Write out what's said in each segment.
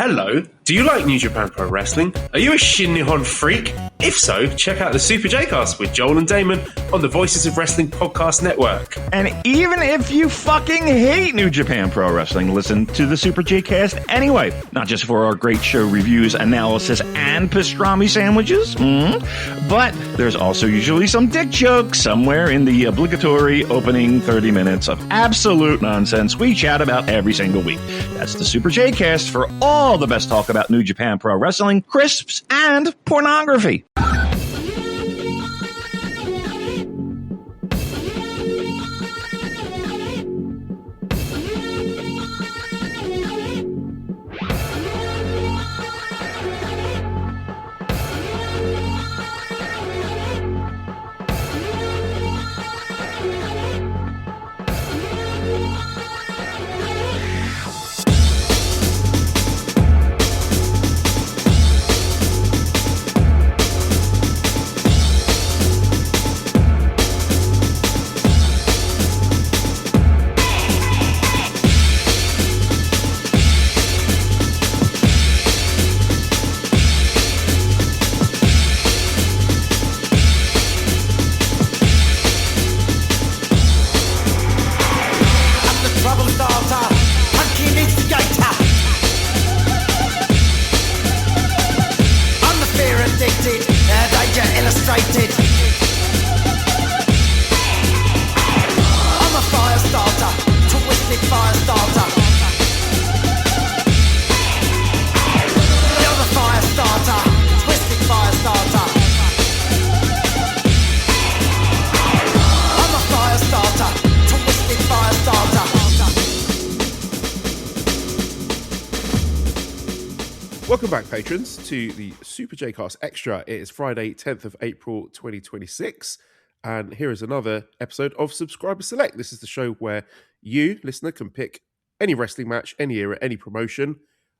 Hello, do you like New Japan Pro Wrestling? Are you a Shin Nihon freak? If so, check out the Super J-Cast with Joel and Damon on the Voices of Wrestling podcast network. And even if you fucking hate New Japan Pro Wrestling, listen to the Super J-Cast anyway. Not just for our great show reviews, analysis, and pastrami sandwiches, but there's also usually some dick jokes somewhere in the obligatory opening 30 minutes of absolute nonsense we chat about every single week. That's the Super J-Cast for all the best talk about New Japan Pro Wrestling, crisps, and pornography. Illustrated. I'm a Firestarter, twisted Firestarter. You're the Firestarter, twisted Firestarter. I'm a Firestarter, twisted Firestarter. Welcome back, patrons, to the Super J-Cast Extra. It is Friday, 10th of April, 2026, and here is another episode of Subscriber Select. This is the show where you, listener, can pick any wrestling match, any era, any promotion.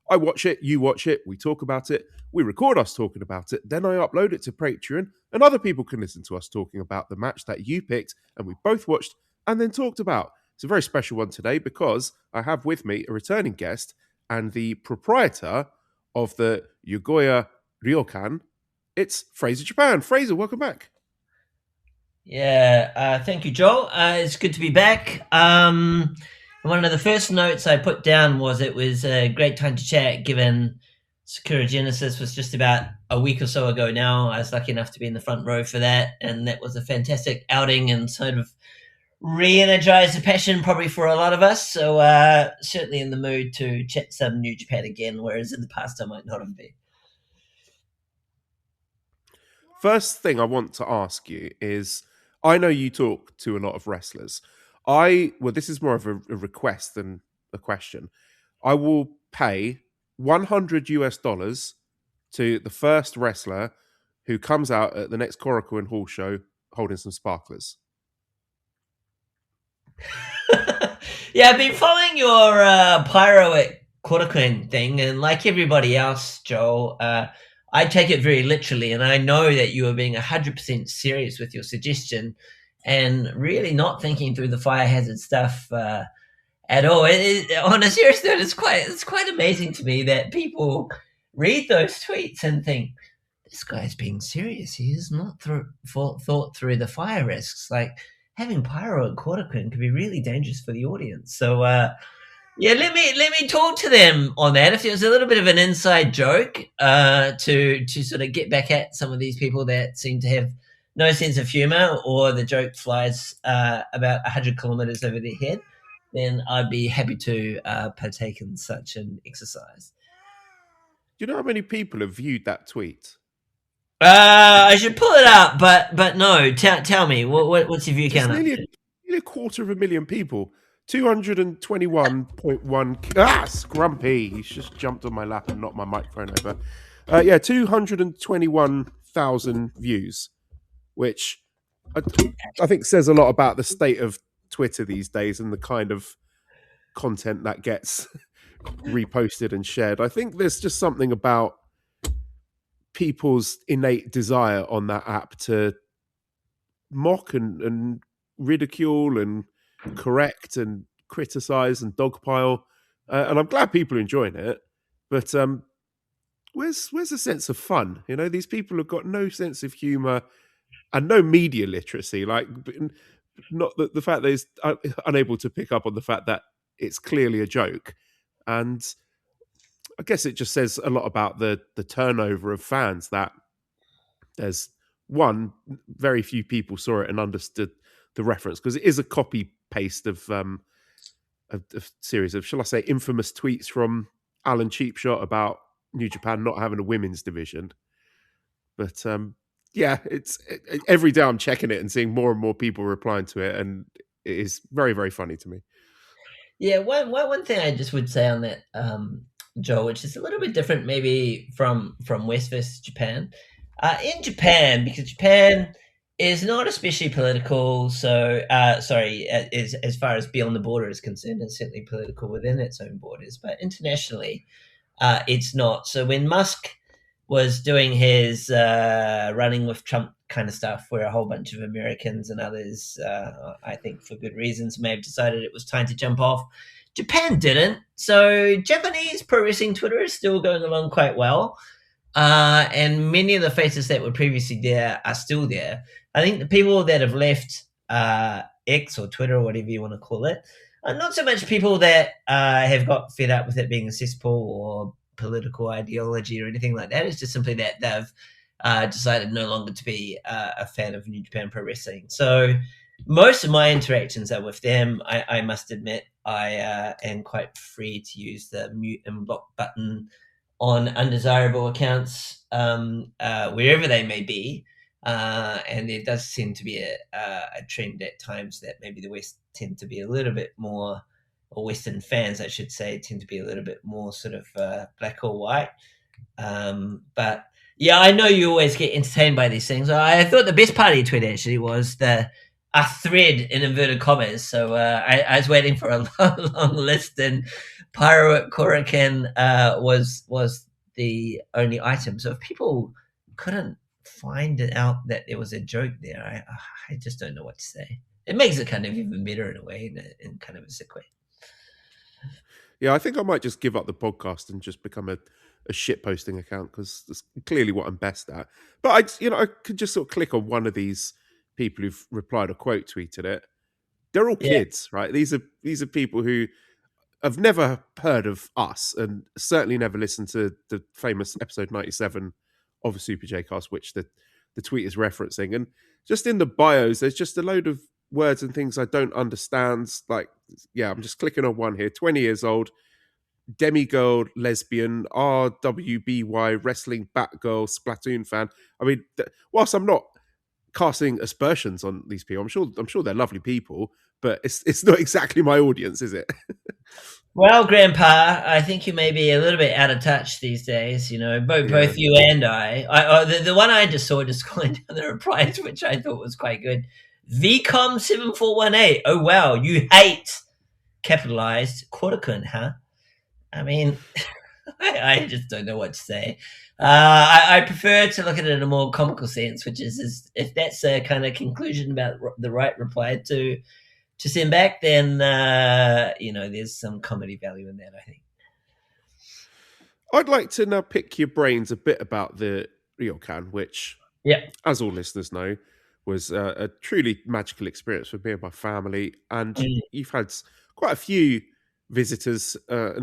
I watch it, you watch it, we talk about it, we record us talking about it, then I upload it to Patreon, and other people can listen to us talking about the match that you picked and we both watched and then talked about. It's a very special one today because I have with me a returning guest and the proprietor of the Yogoya Ryokan. It's Fraser Japan. Fraser, welcome back. Yeah, thank you, Joel. It's good to be back. One of the first notes I put down was it was a great time to chat, given Sakura Genesis was just about a week or so ago now. I was lucky enough to be in the front row for that, and that was a fantastic outing and sort of re-energized the passion probably for a lot of us. So certainly in the mood to chat some New Japan again, whereas in the past I might not have been. First thing I want to ask you is, I know you talk to a lot of wrestlers. This is more of a request than a question. I will pay $100 to the first wrestler who comes out at the next Korakuen Hall show holding some sparklers. Yeah, I've been following your pyro at Korakuen thing, and like everybody else, Joel, I take it very literally, and I know that you are being 100% serious with your suggestion and really not thinking through the fire hazard stuff at all. On a serious note, it's quite amazing to me that people read those tweets and think, this guy's being serious. He has not thought through the fire risks. Like, having pyro at Korakuen could be really dangerous for the audience. So, yeah, let me talk to them on that. If it was a little bit of an inside joke to sort of get back at some of these people that seem to have no sense of humor, or the joke flies about 100 kilometers over their head, then I'd be happy to partake in such an exercise. Do you know how many people have viewed that tweet? I should pull it up, but no. Tell me, what's your view count? Nearly a quarter of a million people. 221.1. Scrumpy. He's just jumped on my lap and knocked my microphone over. 221,000 views, which I think says a lot about the state of Twitter these days and the kind of content that gets reposted and shared. I think there's just something about people's innate desire on that app to mock and ridicule and correct and criticize and dogpile, and I'm glad people are enjoying it, But where's the sense of fun? You know, these people have got no sense of humor and no media literacy. Like, not the fact that he's unable to pick up on the fact that it's clearly a joke. And I guess it just says a lot about the turnover of fans, that there's one, very few people saw it and understood the reference, because it is a copy paste of a series of, shall I say, infamous tweets from Alan Cheapshot about New Japan not having a women's division. But yeah, every day I'm checking it and seeing more and more people replying to it, and it is very, very funny to me. Yeah, one thing I just would say on that, Joe, which is a little bit different maybe from West versus Japan. In Japan, because Japan is not especially political, so as far as beyond the border is concerned, it's certainly political within its own borders, but internationally, it's not. So when Musk was doing his running with Trump kind of stuff, where a whole bunch of Americans and others, I think for good reasons, may have decided it was time to jump off, Japan didn't. So Japanese pro wrestling Twitter is still going along quite well. And many of the faces that were previously there are still there. I think the people that have left X or Twitter or whatever you want to call it are not so much people that have got fed up with it being a cesspool or political ideology or anything like that. It's just simply that they've decided no longer to be a fan of New Japan Pro Wrestling. So most of my interactions are with them. I must admit, I am quite free to use the mute and block button on undesirable accounts wherever they may be. And there does seem to be a trend at times that maybe the West tend to be a little bit more, or Western fans, I should say, tend to be a little bit more sort of black or white. But yeah, I know you always get entertained by these things. I thought the best part of your tweet actually was a thread in inverted commas. So I was waiting for a long list, and pyro at Korakuen was the only item. So if people couldn't find it out that there was a joke there, I just don't know what to say. It makes it kind of even better in a way, in kind of a sick way. Yeah, I think I might just give up the podcast and just become a shit posting account, because that's clearly what I'm best at. But I could just sort of click on one of these people who've replied or quote tweeted it. They're all kids, right? These are people who have never heard of us and certainly never listened to the famous episode 97 of a Super J Cast, which the tweet is referencing. And just in the bios, there's just a load of words and things I don't understand. Like, yeah, I'm just clicking on one here. 20 years old, demigirl, lesbian, RWBY, wrestling, Batgirl, Splatoon fan. I mean, whilst I'm not casting aspersions on these people, I'm sure they're lovely people, but it's not exactly my audience, is it? Well, Grandpa, I think you may be a little bit out of touch these days. You know, both you and I the one I just saw just going down the replies, which I thought was quite good. VCOM7418. Oh wow, you hate capitalized Korakuen, huh? I mean, I just don't know what to say. I prefer to look at it in a more comical sense, which is if that's a kind of conclusion about the right reply to send back, then there's some comedy value in that, I think. I'd like to now pick your brains a bit about the ryokan, which, as all listeners know, was a truly magical experience for me and my family. And you've had quite a few visitors,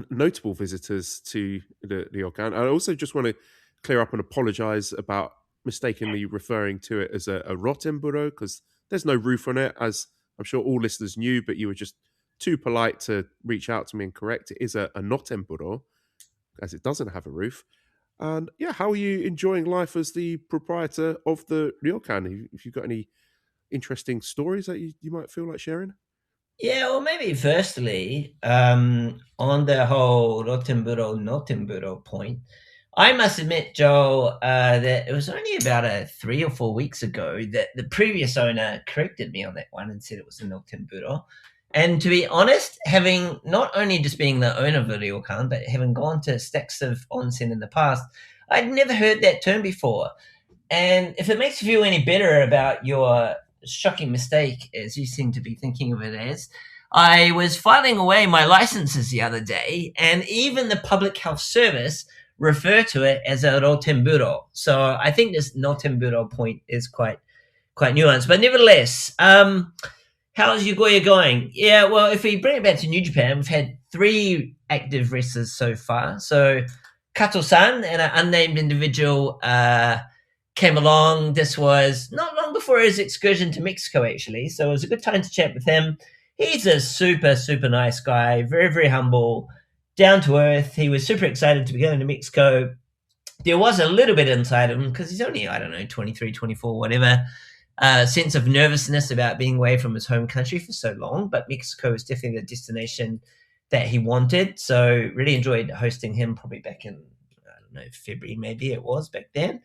notable visitors to the ryokan. I also just want to clear up and apologise about mistakenly referring to it as a rottenburo, because there's no roof on it, as I'm sure all listeners knew, but you were just too polite to reach out to me and correct. It is a nottenburo, as it doesn't have a roof. And yeah, how are you enjoying life as the proprietor of the ryokan? If you've got any interesting stories that you might feel like sharing? Yeah, well, maybe firstly, on the whole Rottenburo point, I must admit, Joel, that it was only about 3 or 4 weeks ago that the previous owner corrected me on that one and said it was a Rottenburo. And to be honest, having not only just being the owner of the ryokan, but having gone to stacks of onsen in the past, I'd never heard that term before. And if it makes you feel any better about your shocking mistake, as you seem to be thinking of it as, I was filing away my licenses the other day, and even the public health service refer to it as a rotemburo. So I think this notemburo point is quite nuanced. But nevertheless, how's Yugoya going? Yeah, well, if we bring it back to New Japan, we've had 3 active wrestlers so far. So Kato-san and an unnamed individual came along. This was not long before his excursion to Mexico, actually. So it was a good time to chat with him. He's a super, super nice guy, very, very humble, down to earth. He was super excited to be going to Mexico. There was a little bit inside him because he's only, 23, 24, whatever, sense of nervousness about being away from his home country for so long. But Mexico is definitely the destination that he wanted. So really enjoyed hosting him probably back in, February maybe it was back then.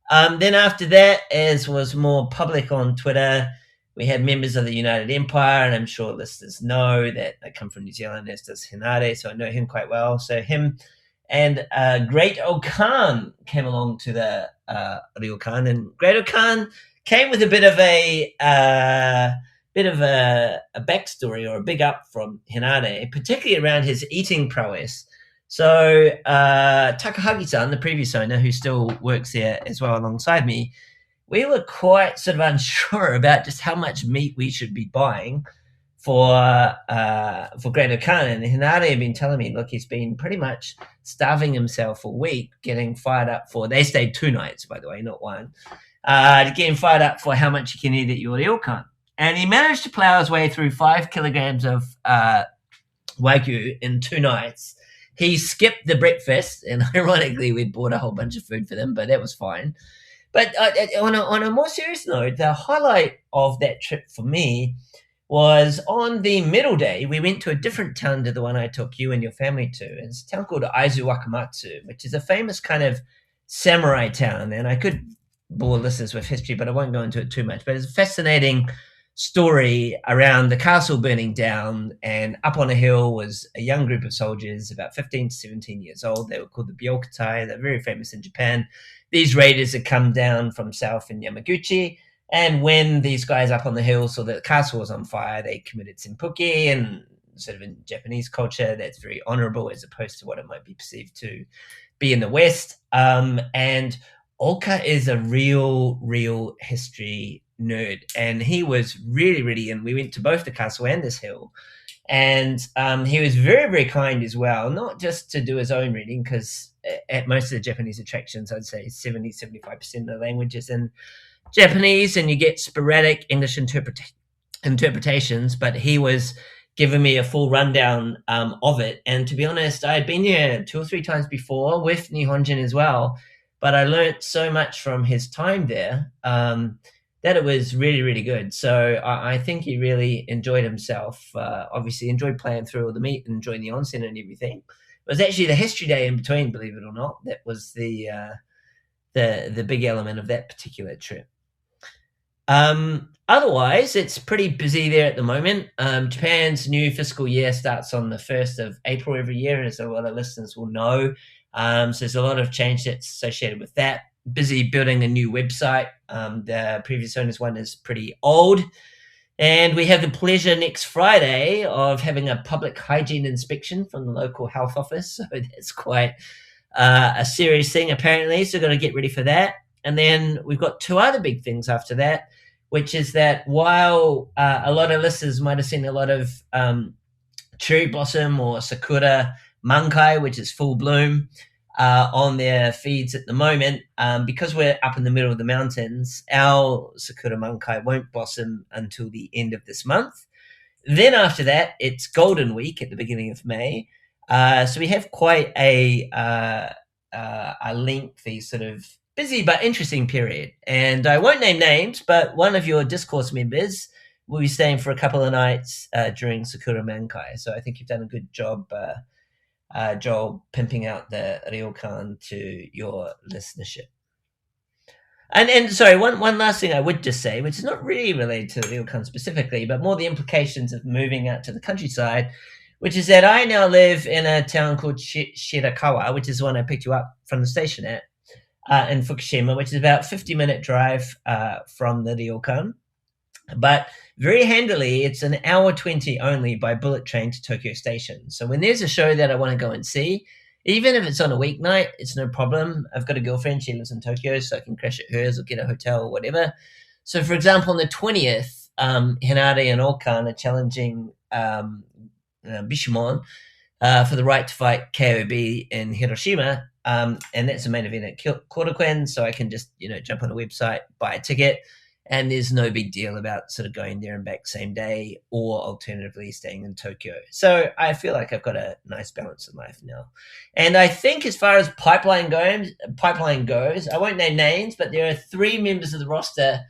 Then after that, as was more public on Twitter, we had members of the United Empire, and I'm sure listeners know that I come from New Zealand, as does Hinare, so I know him quite well. So him and Great Okan came along to the ryokan, and Great Okan came with a bit of a backstory or a big up from Hinare, particularly around his eating prowess. So Takahagi-san, the previous owner, who still works there as well alongside me, we were quite sort of unsure about just how much meat we should be buying for Great Okan. And Hinare had been telling me, look, he's been pretty much starving himself a week, getting fired up for, they stayed 2 nights, by the way, not 1, getting fired up for how much you can eat at your ryokan. And he managed to plow his way through 5 kilograms of Wagyu in 2 nights. He skipped the breakfast, and ironically, we'd bought a whole bunch of food for them, but that was fine. But on a more serious note, the highlight of that trip for me was on the middle day, we went to a different town to the one I took you and your family to. It's a town called Aizu Wakamatsu, which is a famous kind of samurai town. And I could bore listeners with history, but I won't go into it too much. But it's a fascinating story around the castle burning down, and up on a hill was a young group of soldiers, about 15 to 17 years old. They were called the Byokutai. They're very famous in Japan. These raiders had come down from south in Yamaguchi, and when these guys up on the hill saw that the castle was on fire, they committed senpuki, and sort of in Japanese culture, that's very honorable as opposed to what it might be perceived to be in the West. And Oka is a real history nerd, and he was really, and we went to both the castle and this hill, and he was very kind as well, not just to do his own reading, because at most of the Japanese attractions, I'd say 70-75% of the language is in Japanese, and you get sporadic English interpretations, but he was giving me a full rundown of it. And to be honest, I had been here 2 or 3 times before with Nihonjin as well, but I learned so much from his time there that it was really good. So I think he really enjoyed himself. Obviously enjoyed playing through all the meat and enjoying the onsen and everything. It was actually the history day in between, believe it or not. That was the big element of that particular trip. Otherwise, it's pretty busy there at the moment. Japan's new fiscal year starts on the 1st of April every year, as a lot of listeners will know. So there's a lot of change that's associated with that. Busy building a new website. The previous owner's one is pretty old. And we have the pleasure next Friday of having a public hygiene inspection from the local health office. So that's quite a serious thing, apparently. So we've got to get ready for that. And then we've got 2 other big things after that, which is that while a lot of listeners might have seen a lot of cherry blossom or sakura mankai, which is full bloom, on their feeds at the moment, because we're up in the middle of the mountains, our Sakura Mankai won't blossom until the end of this month. Then after that, it's Golden Week at the beginning of May. So we have quite a lengthy sort of busy but interesting period. And I won't name names, but one of your discourse members will be staying for a couple of nights during Sakura Mankai. So I think you've done a good job, Joel, pimping out the ryokan to your listenership. And sorry, one last thing I would just say, which is not really related to the ryokan specifically, but more the implications of moving out to the countryside, which is that I now live in a town called Shirakawa, which is the one I picked you up from the station at, in Fukushima, which is about 50-minute drive from the ryokan. But very handily, it's an hour 20 only by bullet train to Tokyo Station. So when there's a show that I want to go and see, even if it's on a weeknight, it's no problem. I've got a girlfriend, she lives in Tokyo, so I can crash at hers or get a hotel or whatever. So, for example, on the 20th, Hinata and Okan are challenging Bishamon for the right to fight KOB in Hiroshima. And that's the main event at Korakuen, so I can just, jump on a website, buy a ticket, and there's no big deal about sort of going there and back same day or alternatively staying in Tokyo. So I feel like I've got a nice balance in life now. And I think as far as pipeline goes, I won't name names, but there are 3 members of the roster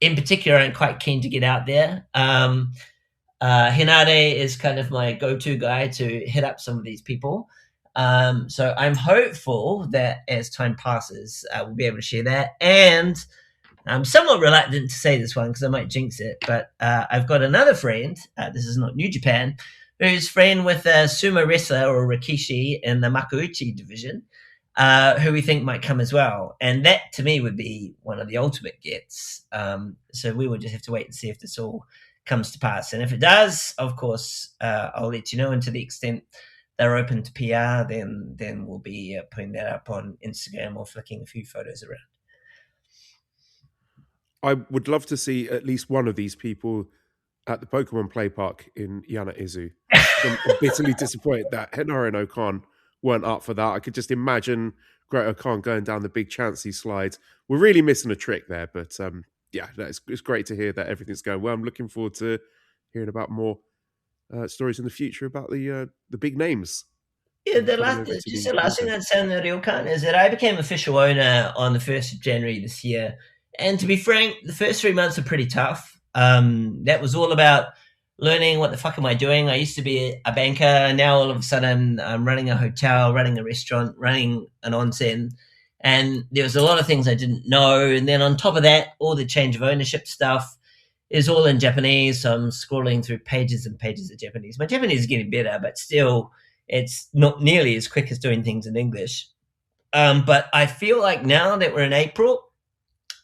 in particular I'm quite keen to get out there. Hinade is kind of my go-to guy to hit up some of these people. So I'm hopeful that as time passes, we'll be able to share that. And I'm somewhat reluctant to say this one because I might jinx it, but I've got another friend, this is not New Japan, who's friend with a sumo wrestler or Rikishi in the Makuuchi division, who we think might come as well. And that, to me, would be one of the ultimate gets. So we will just have to wait and see if this all comes to pass. And if it does, of course, I'll let you know. And to the extent they're open to PR, then we'll be putting that up on Instagram or flicking a few photos around. I would love to see at least one of these people at the Pokemon Play Park in Yanaizu. I'm bitterly disappointed that Henare and Okan weren't up for that. I could just imagine Great Okan going down the big Chansey slides. We're really missing a trick there, but it's great to hear that everything's going well. I'm looking forward to hearing about more stories in the future about the big names. Yeah, the last thing I'd say on the ryokan is that I became official owner on the 1st of January this year. And to be frank, the first 3 months are pretty tough. That was all about learning what the fuck am I doing. I used to be a banker. Now all of a sudden I'm running a hotel, running a restaurant, running an onsen. And there was a lot of things I didn't know. And then on top of that, all the change of ownership stuff is all in Japanese. So I'm scrolling through pages and pages of Japanese. My Japanese is getting better, but still it's not nearly as quick as doing things in English. But I feel like now that we're in April,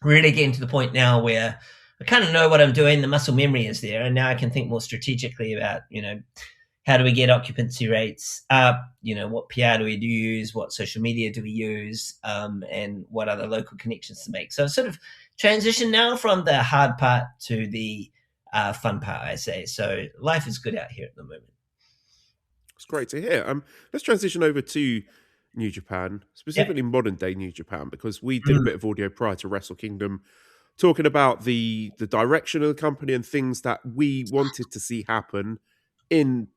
really getting to the point now where I kind of know what I'm doing. The muscle memory is there. And now I can think more strategically about, how do we get occupancy rates up? What PR do we use? What social media do we use? And what other local connections to make? So sort of transition now from the hard part to the fun part, I say. So life is good out here at the moment. It's great to hear. Let's transition over to New Japan, specifically modern day New Japan, because we did a bit of audio prior to Wrestle Kingdom talking about the direction of the company and things that we wanted to see happen in,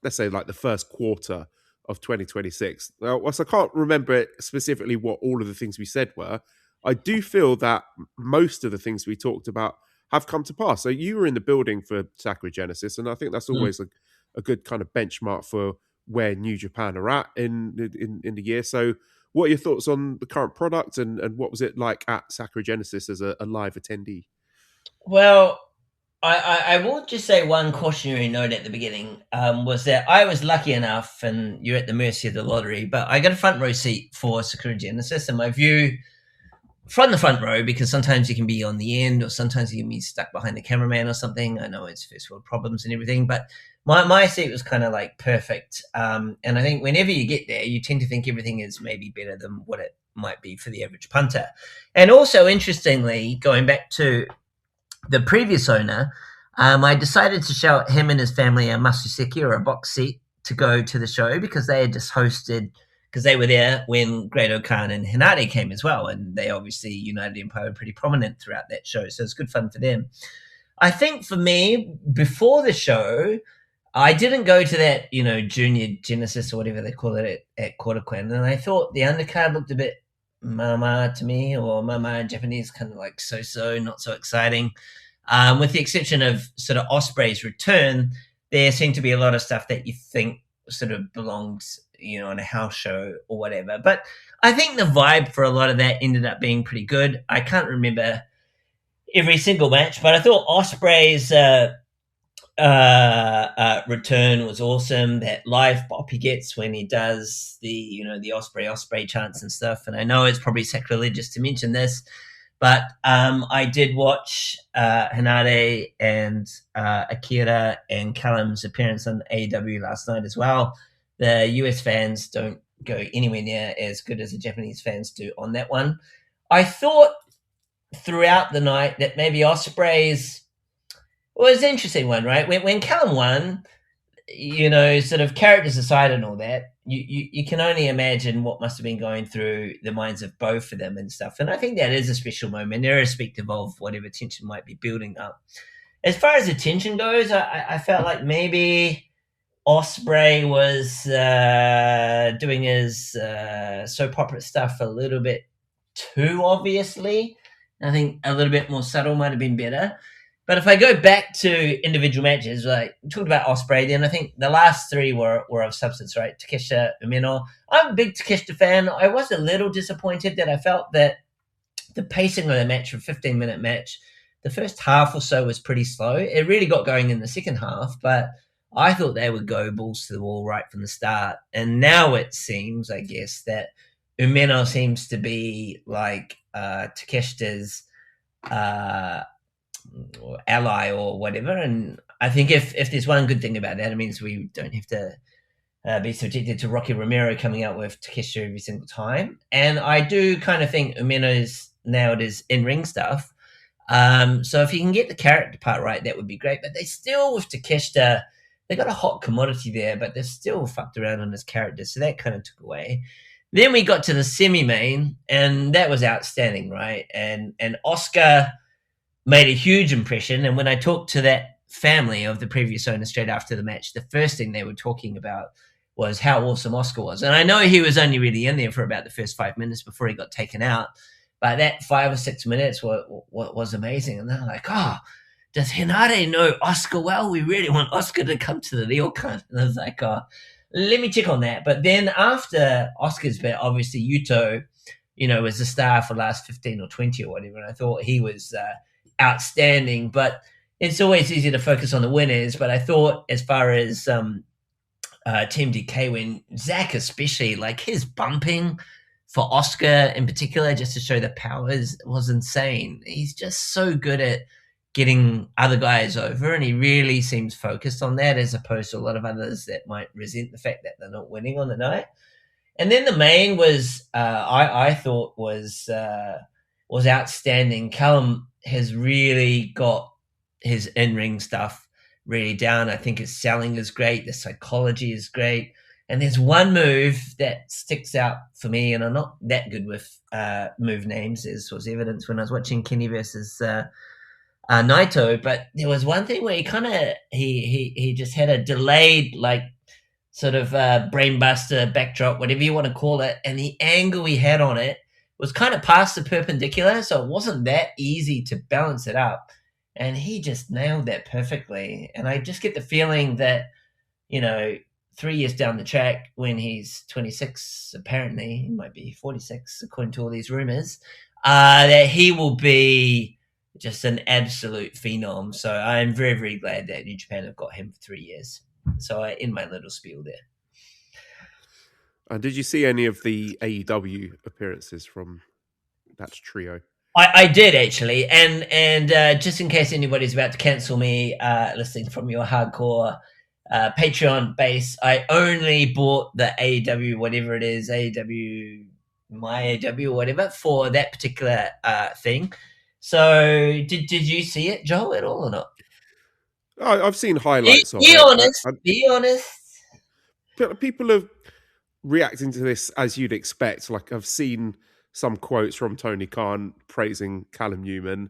let's say, like the first quarter of 2026. Now, whilst I can't remember specifically what all of the things we said were, I do feel that most of the things we talked about have come to pass. So you were in the building for Sakura Genesis, and I think that's always a good kind of benchmark for where New Japan are at in the year. So what are your thoughts on the current product and what was it like at Sakura Genesis as a live attendee? Well, I will just say one cautionary note at the beginning, was that I was lucky enough, and you're at the mercy of the lottery, but I got a front row seat for Sakura Genesis, and my view from the front row, because sometimes you can be on the end or sometimes you can be stuck behind the cameraman or something. I know it's first world problems and everything, but my seat was kind of like perfect. And I think whenever you get there, you tend to think everything is maybe better than what it might be for the average punter. And also, interestingly, going back to the previous owner, I decided to show him and his family a Masuseki or a box seat to go to the show because they had just hosted, because they were there when Great Okan and Hinade came as well. And they obviously, United Empire, were pretty prominent throughout that show. So it's good fun for them. I think for me, before the show, I didn't go to that, Junior Genesis or whatever they call it at Korakuen. And I thought the undercard looked a bit mama to me, or mama in Japanese, kind of like so-so, not so exciting. With the exception of sort of Osprey's return, there seemed to be a lot of stuff that you think sort of belongs, in a house show or whatever. But I think the vibe for a lot of that ended up being pretty good. I can't remember every single match, but I thought Osprey's return was awesome. That live bop he gets when he does the Osprey chants and stuff. And I know it's probably sacrilegious to mention this, But I did watch Hinade and Akira and Callum's appearance on AEW last night as well. The US fans don't go anywhere near as good as the Japanese fans do on that one. I thought throughout the night that maybe Ospreay's was an interesting one, right? When Callum won, sort of characters aside and all that, you can only imagine what must have been going through the minds of both of them and stuff. And I think that is a special moment, irrespective of whatever tension might be building up. As far as the tension goes, I felt like maybe Ospreay was doing his soap opera stuff a little bit too obviously. I think a little bit more subtle might have been better. But if I go back to individual matches, like we talked about Ospreay, then I think the last three were of substance, right? Takeshita, Umeno. I'm a big Takeshita fan. I was a little disappointed that I felt that the pacing of the match, a 15-minute match, the first half or so was pretty slow. It really got going in the second half, but I thought they would go balls to the wall right from the start. And now it seems, I guess, that Umeno seems to be like Takeshita's ally or whatever, and I think if there's one good thing about that, it means we don't have to be subjected to Rocky Romero coming out with Takeshita every single time. And I do kind of think Umeno's nailed his in-ring stuff, so if you can get the character part right, that would be great. But they still, with Takeshita, they got a hot commodity there, but they're still fucked around on his character, so that kind of took away. Then we got to the semi-main, and that was outstanding, right? And Oscar made a huge impression. And when I talked to that family of the previous owner straight after the match, the first thing they were talking about was how awesome Oscar was. And I know he was only really in there for about the first 5 minutes before he got taken out, but that 5 or 6 minutes was amazing. And they're like, oh, does Hinade know Oscar well? We really want Oscar to come to the ryokan. And I was like, oh, let me check on that. But then after Oscar's bit, obviously Yuto, was the star for the last 15 or 20 or whatever. And I thought he was outstanding, but it's always easy to focus on the winners. But I thought as far as Team DK, when Zach especially, like his bumping for Oscar in particular, just to show the powers, was insane. He's just so good at getting other guys over, and he really seems focused on that, as opposed to a lot of others that might resent the fact that they're not winning on the night. And then the main was, I thought was outstanding. Callum has really got his in-ring stuff really down. I think his selling is great. The psychology is great. And there's one move that sticks out for me, and I'm not that good with move names, as was evidence when I was watching Kenny versus Naito. But there was one thing where he just had a delayed, like, sort of brainbuster backdrop, whatever you want to call it. And the angle he had on it was kind of past the perpendicular, so it wasn't that easy to balance it up. And he just nailed that perfectly. And I just get the feeling that, 3 years down the track, when he's 26, apparently, he might be 46, according to all these rumors, that he will be just an absolute phenom. So I'm very, very glad that New Japan have got him for 3 years. So I end my little spiel there. Did you see any of the AEW appearances from that trio? I did, actually, and just in case anybody's about to cancel me listening from your hardcore Patreon base, I only bought the AEW, whatever it is, AEW, my AEW or whatever, for that particular thing. So did you see it, Joel, at all or not? I've seen highlights of it. Be honest. Be honest. People are reacting to this as you'd expect. Like, I've seen some quotes from Tony Khan praising Callum Newman,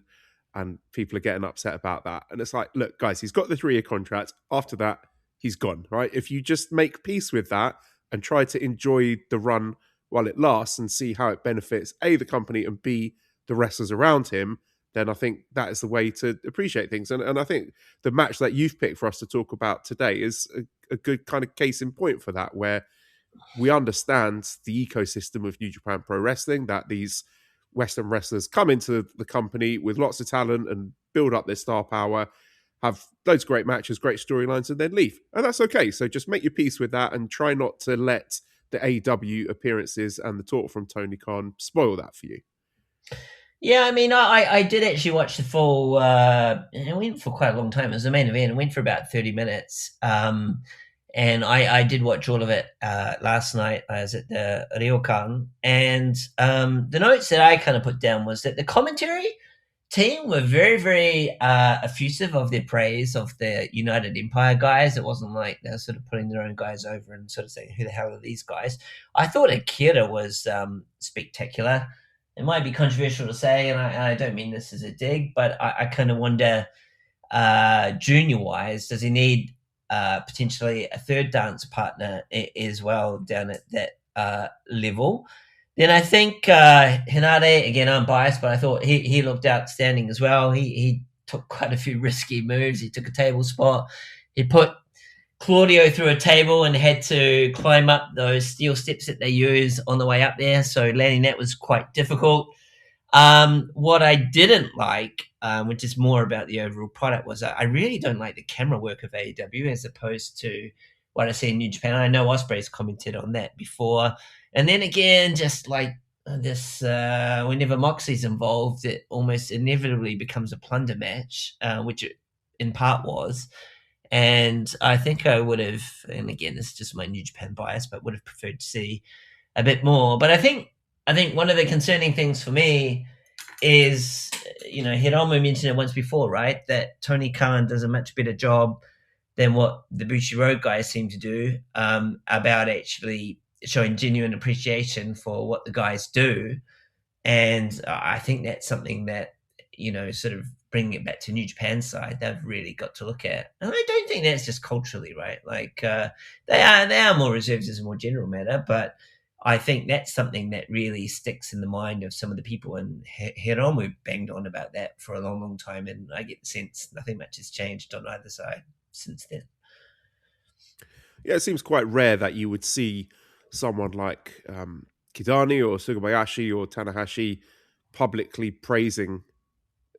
and people are getting upset about that. And it's like, look, guys, he's got the 3-year contract. After that, he's gone, right? If you just make peace with that and try to enjoy the run while it lasts and see how it benefits A, the company, and B, the wrestlers around him, then I think that is the way to appreciate things. And I think the match that you've picked for us to talk about today is a good kind of case in point for that, where we understand the ecosystem of New Japan Pro Wrestling, that these Western wrestlers come into the company with lots of talent and build up their star power, have loads of great matches, great storylines, and then leave. And that's okay. So just make your peace with that and try not to let the AEW appearances and the talk from Tony Khan spoil that for you. Yeah, I mean, I did actually watch the full. It went for quite a long time. It was the main event. It went for about 30 minutes. And I did watch all of it last night. I was at the ryokan, and the notes that I kind of put down was that the commentary team were very, very effusive of their praise of the United Empire guys. It wasn't like they were sort of putting their own guys over and sort of saying, "Who the hell are these guys?" I thought Akira was spectacular. It might be controversial to say, and I don't mean this as a dig, but I kind of wonder, junior wise, does he need potentially a third dance partner as well down at that level? Then I think Hinade, again, I'm biased, but I thought he looked outstanding as well. He took quite a few risky moves. He took a table spot. He put Claudio through a table and had to climb up those steel steps that they use on the way up there. So landing that was quite difficult. What I didn't like, which is more about the overall product, was I really don't like the camera work of AEW as opposed to what I see in New Japan. I know Ospreay's commented on that before. And then again, just like this, whenever Moxley's involved, it almost inevitably becomes a plunder match, which it in part was. And I think I would have, and again, this is just my New Japan bias, but would have preferred to see a bit more. But I think one of the concerning things for me is, Hiromu mentioned it once before, right? That Tony Khan does a much better job than what the Bushiroad guys seem to do about actually showing genuine appreciation for what the guys do. And I think that's something that, sort of bringing it back to New Japan side, they've really got to look at. And I don't think that's just culturally, right? Like they are more reserved as a more general matter, but I think that's something that really sticks in the mind of some of the people. And Hiromu banged on about that for a long, long time. And I get the sense nothing much has changed on either side since then. Yeah, it seems quite rare that you would see someone like Kidani or Sugabayashi or Tanahashi publicly praising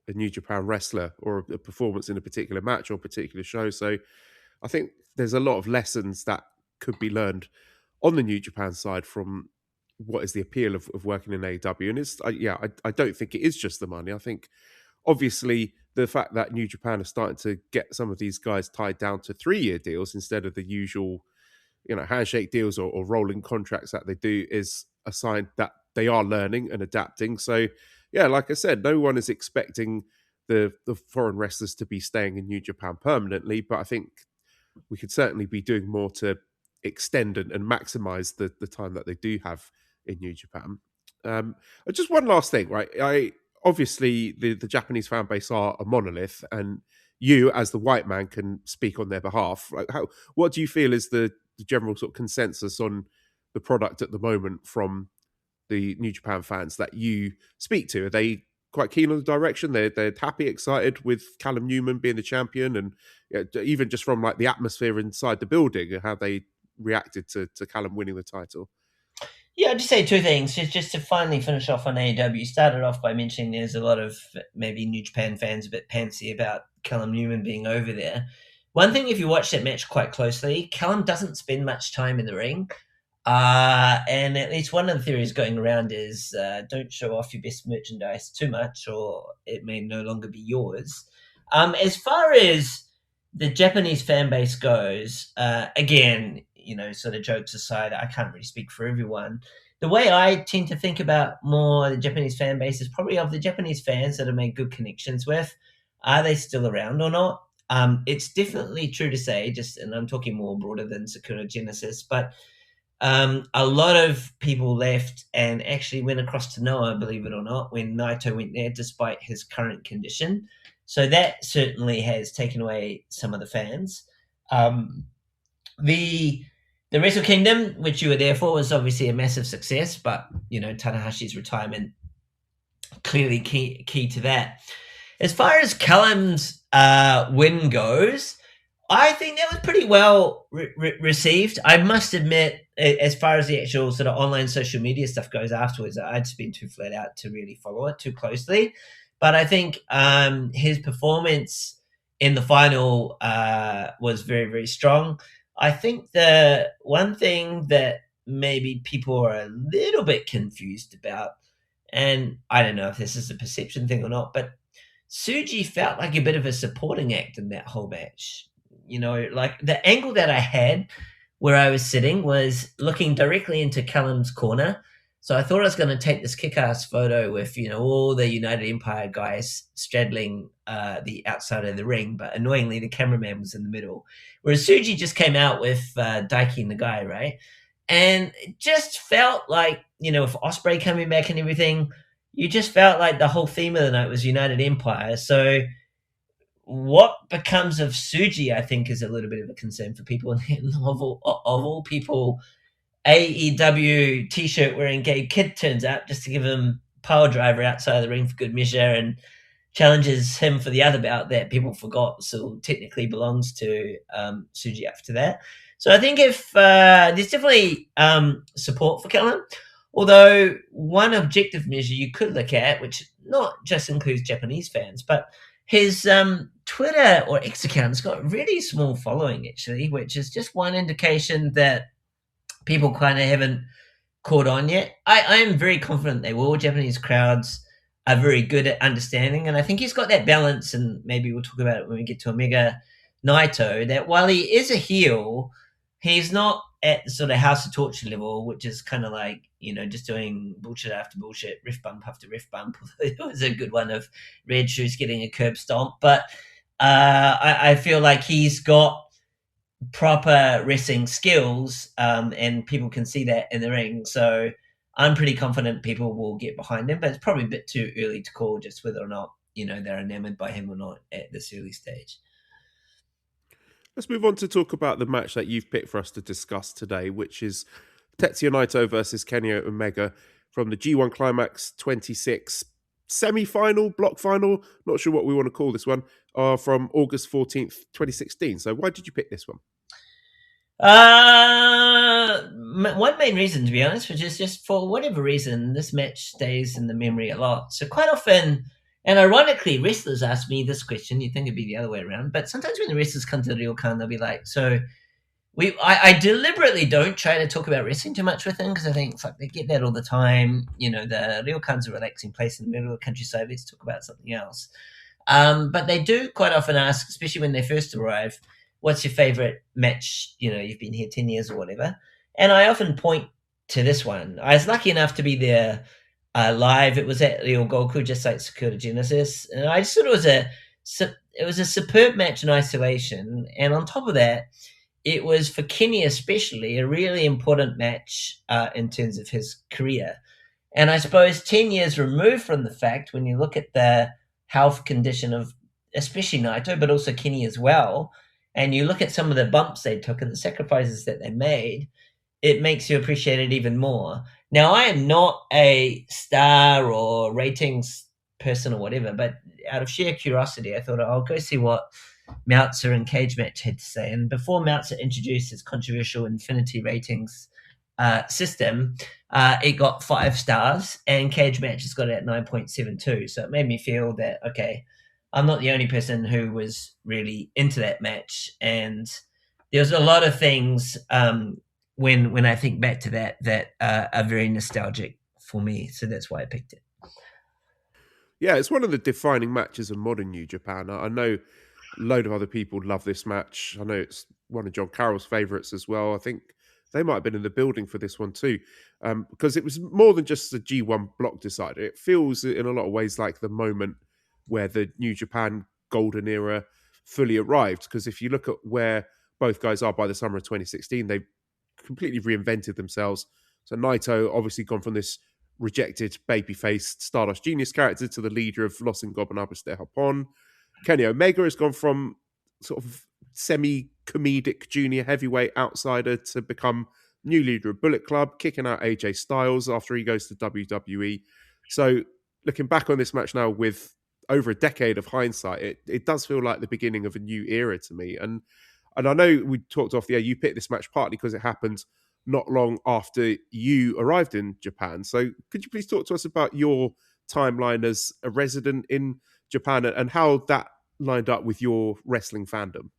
a New Japan wrestler or a performance in a particular match or particular show. So I think there's a lot of lessons that could be learned on the New Japan side from what is the appeal of working in AEW. And I don't think it is just the money. I think obviously the fact that New Japan are starting to get some of these guys tied down to 3-year deals instead of the usual, handshake deals or rolling contracts that they do is a sign that they are learning and adapting. So yeah, like I said, no one is expecting the foreign wrestlers to be staying in New Japan permanently, but I think we could certainly be doing more to extend and maximize the time that they do have in New Japan. Just one last thing, right? Obviously the Japanese fan base are a monolith, and you as the white man can speak on their behalf. Like, what do you feel is the general sort of consensus on the product at the moment from the New Japan fans that you speak to? Are they quite keen on the direction? They're happy, excited with Callum Newman being the champion, and even just from like the atmosphere inside the building and how they reacted to Callum winning the title. Yeah, I'll just say two things. Just to finally finish off on AEW, you started off by mentioning there's a lot of maybe New Japan fans a bit pantsy about Callum Newman being over there. One thing, if you watch that match quite closely, Callum doesn't spend much time in the ring. And at least one of the theories going around is don't show off your best merchandise too much or it may no longer be yours. As far as the Japanese fan base goes, again, sort of jokes aside, I can't really speak for everyone. The way I tend to think about more the Japanese fan base is probably of the Japanese fans that I've made good connections with. Are they still around or not? It's definitely true to say, and I'm talking more broader than Sakura Genesis, but a lot of people left and actually went across to Noah, believe it or not, when Naito went there, despite his current condition. So that certainly has taken away some of the fans. The Wrestle Kingdom, which you were there for, was obviously a massive success, but Tanahashi's retirement clearly key to that. As far as Callum's win goes, I think that was pretty well received. I must admit, as far as the actual sort of online social media stuff goes afterwards, I'd just been too flat out to really follow it too closely. But I think his performance in the final was very, very strong. I think the one thing that maybe people are a little bit confused about, and I don't know if this is a perception thing or not, but Tsuji felt like a bit of a supporting act in that whole match. Like the angle that I had where I was sitting was looking directly into Callum's corner. So I thought I was going to take this kick-ass photo with, all the United Empire guys straddling the outside of the ring, but annoyingly the cameraman was in the middle. Whereas Tsuji just came out with Daiki and the guy, right? And it just felt like, with Ospreay coming back and everything, you just felt like the whole theme of the night was United Empire. So what becomes of Tsuji, I think, is a little bit of a concern for people. And of all people, AEW t-shirt wearing gay kid turns up just to give him power driver outside of the ring for good measure and challenges him for the other bout that people forgot still technically belongs to Tsuji after that. So I think if there's definitely support for Callum, although one objective measure you could look at, which not just includes Japanese fans, but his Twitter or X account's got a really small following actually, which is just one indication that people kind of haven't caught on yet. I am very confident they will. Japanese crowds are very good at understanding, and I think he's got that balance, and maybe we'll talk about it when we get to Omega Naito, that while he is a heel, he's not at the sort of House of Torture level, which is kind of like, just doing bullshit after bullshit, riff bump after riff bump. It was a good one of Red Shoes getting a curb stomp, but I feel like he's got proper wrestling skills, and people can see that in the ring. So I'm pretty confident people will get behind him, but it's probably a bit too early to call just whether or not, they're enamored by him or not at this early stage. Let's move on to talk about the match that you've picked for us to discuss today, which is Tetsuya Naito versus Kenny Omega from the G1 Climax 26 semi-final, block final, not sure what we want to call this one, from August 14th, 2016. So why did you pick this one? One main reason, to be honest, which is just for whatever reason, this match stays in the memory a lot. So quite often, and ironically, wrestlers ask me this question, you'd think it'd be the other way around, but sometimes when the wrestlers come to the ryokan, they'll be like, so I deliberately don't try to talk about wrestling too much with them, because I think, fuck, they get that all the time. The ryokan's a relaxing place in the middle of the countryside. Let's talk about something else. But they do quite often ask, especially when they first arrive, what's your favorite match? You've been here 10 years or whatever. And I often point to this one. I was lucky enough to be there live. It was at Ryogoku, just like Sakura Genesis. And I just thought it was a superb match in isolation. And on top of that, it was for Kenny especially a really important match in terms of his career. And I suppose 10 years removed from the fact, when you look at the health condition of especially Naito, but also Kenny as well, and you look at some of the bumps they took and the sacrifices that they made, it makes you appreciate it even more. Now, I am not a star or ratings person or whatever, but out of sheer curiosity, I thought I'll go see what Meltzer and Cage Match had to say. And before Meltzer introduced his controversial infinity ratings system, it got 5 stars, and Cage Match has got it at 9.72. So it made me feel that, okay, I'm not the only person who was really into that match. And there's a lot of things when I think back to that are very nostalgic for me. So that's why I picked it. Yeah, it's one of the defining matches of modern New Japan. I know a load of other people love this match. I know it's one of John Carroll's favourites as well. I think they might have been in the building for this one too, because it was more than just a G1 block decider. It feels in a lot of ways like the moment where the New Japan golden era fully arrived. Because if you look at where both guys are by the summer of 2016, they've completely reinvented themselves. So Naito obviously gone from this rejected baby-faced Stardust Genius character to the leader of Los Ingobernables de Japón. Kenny Omega has gone from sort of semi-comedic junior heavyweight outsider to become new leader of Bullet Club, kicking out AJ Styles after he goes to WWE. So looking back on this match now with over a decade of hindsight, it does feel like the beginning of a new era to me. And I know we talked off the air, you picked this match partly because it happened not long after you arrived in Japan. So could you please talk to us about your timeline as a resident in Japan and how that lined up with your wrestling fandom?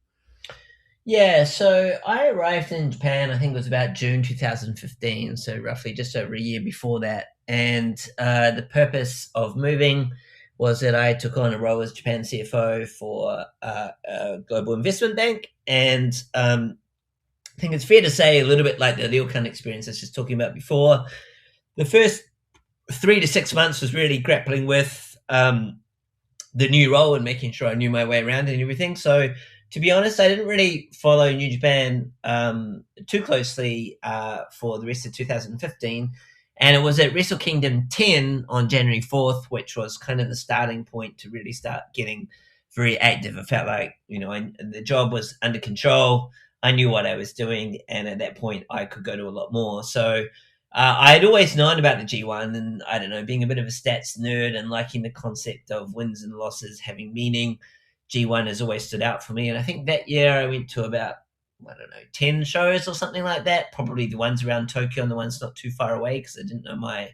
Yeah, so I arrived in Japan, I think it was about June 2015, so roughly just over a year before that And the purpose of moving was that I took on a role as Japan CFO for a global investment bank. And I think it's fair to say, a little bit like the ryokan experience I was just talking about before, the first 3 to 6 months was really grappling with the new role and making sure I knew my way around and everything. So to be honest, I didn't really follow New Japan too closely for the rest of 2015. And it was at Wrestle Kingdom 10 on January 4th, which was kind of the starting point to really start getting very active. I felt like, the job was under control. I knew what I was doing. And at that point, I could go to a lot more. So I had always known about the G1, and I don't know, being a bit of a stats nerd and liking the concept of wins and losses having meaning, G1 has always stood out for me. And I think that year I went to about, 10 shows or something like that, probably the ones around Tokyo and the ones not too far away because I didn't know my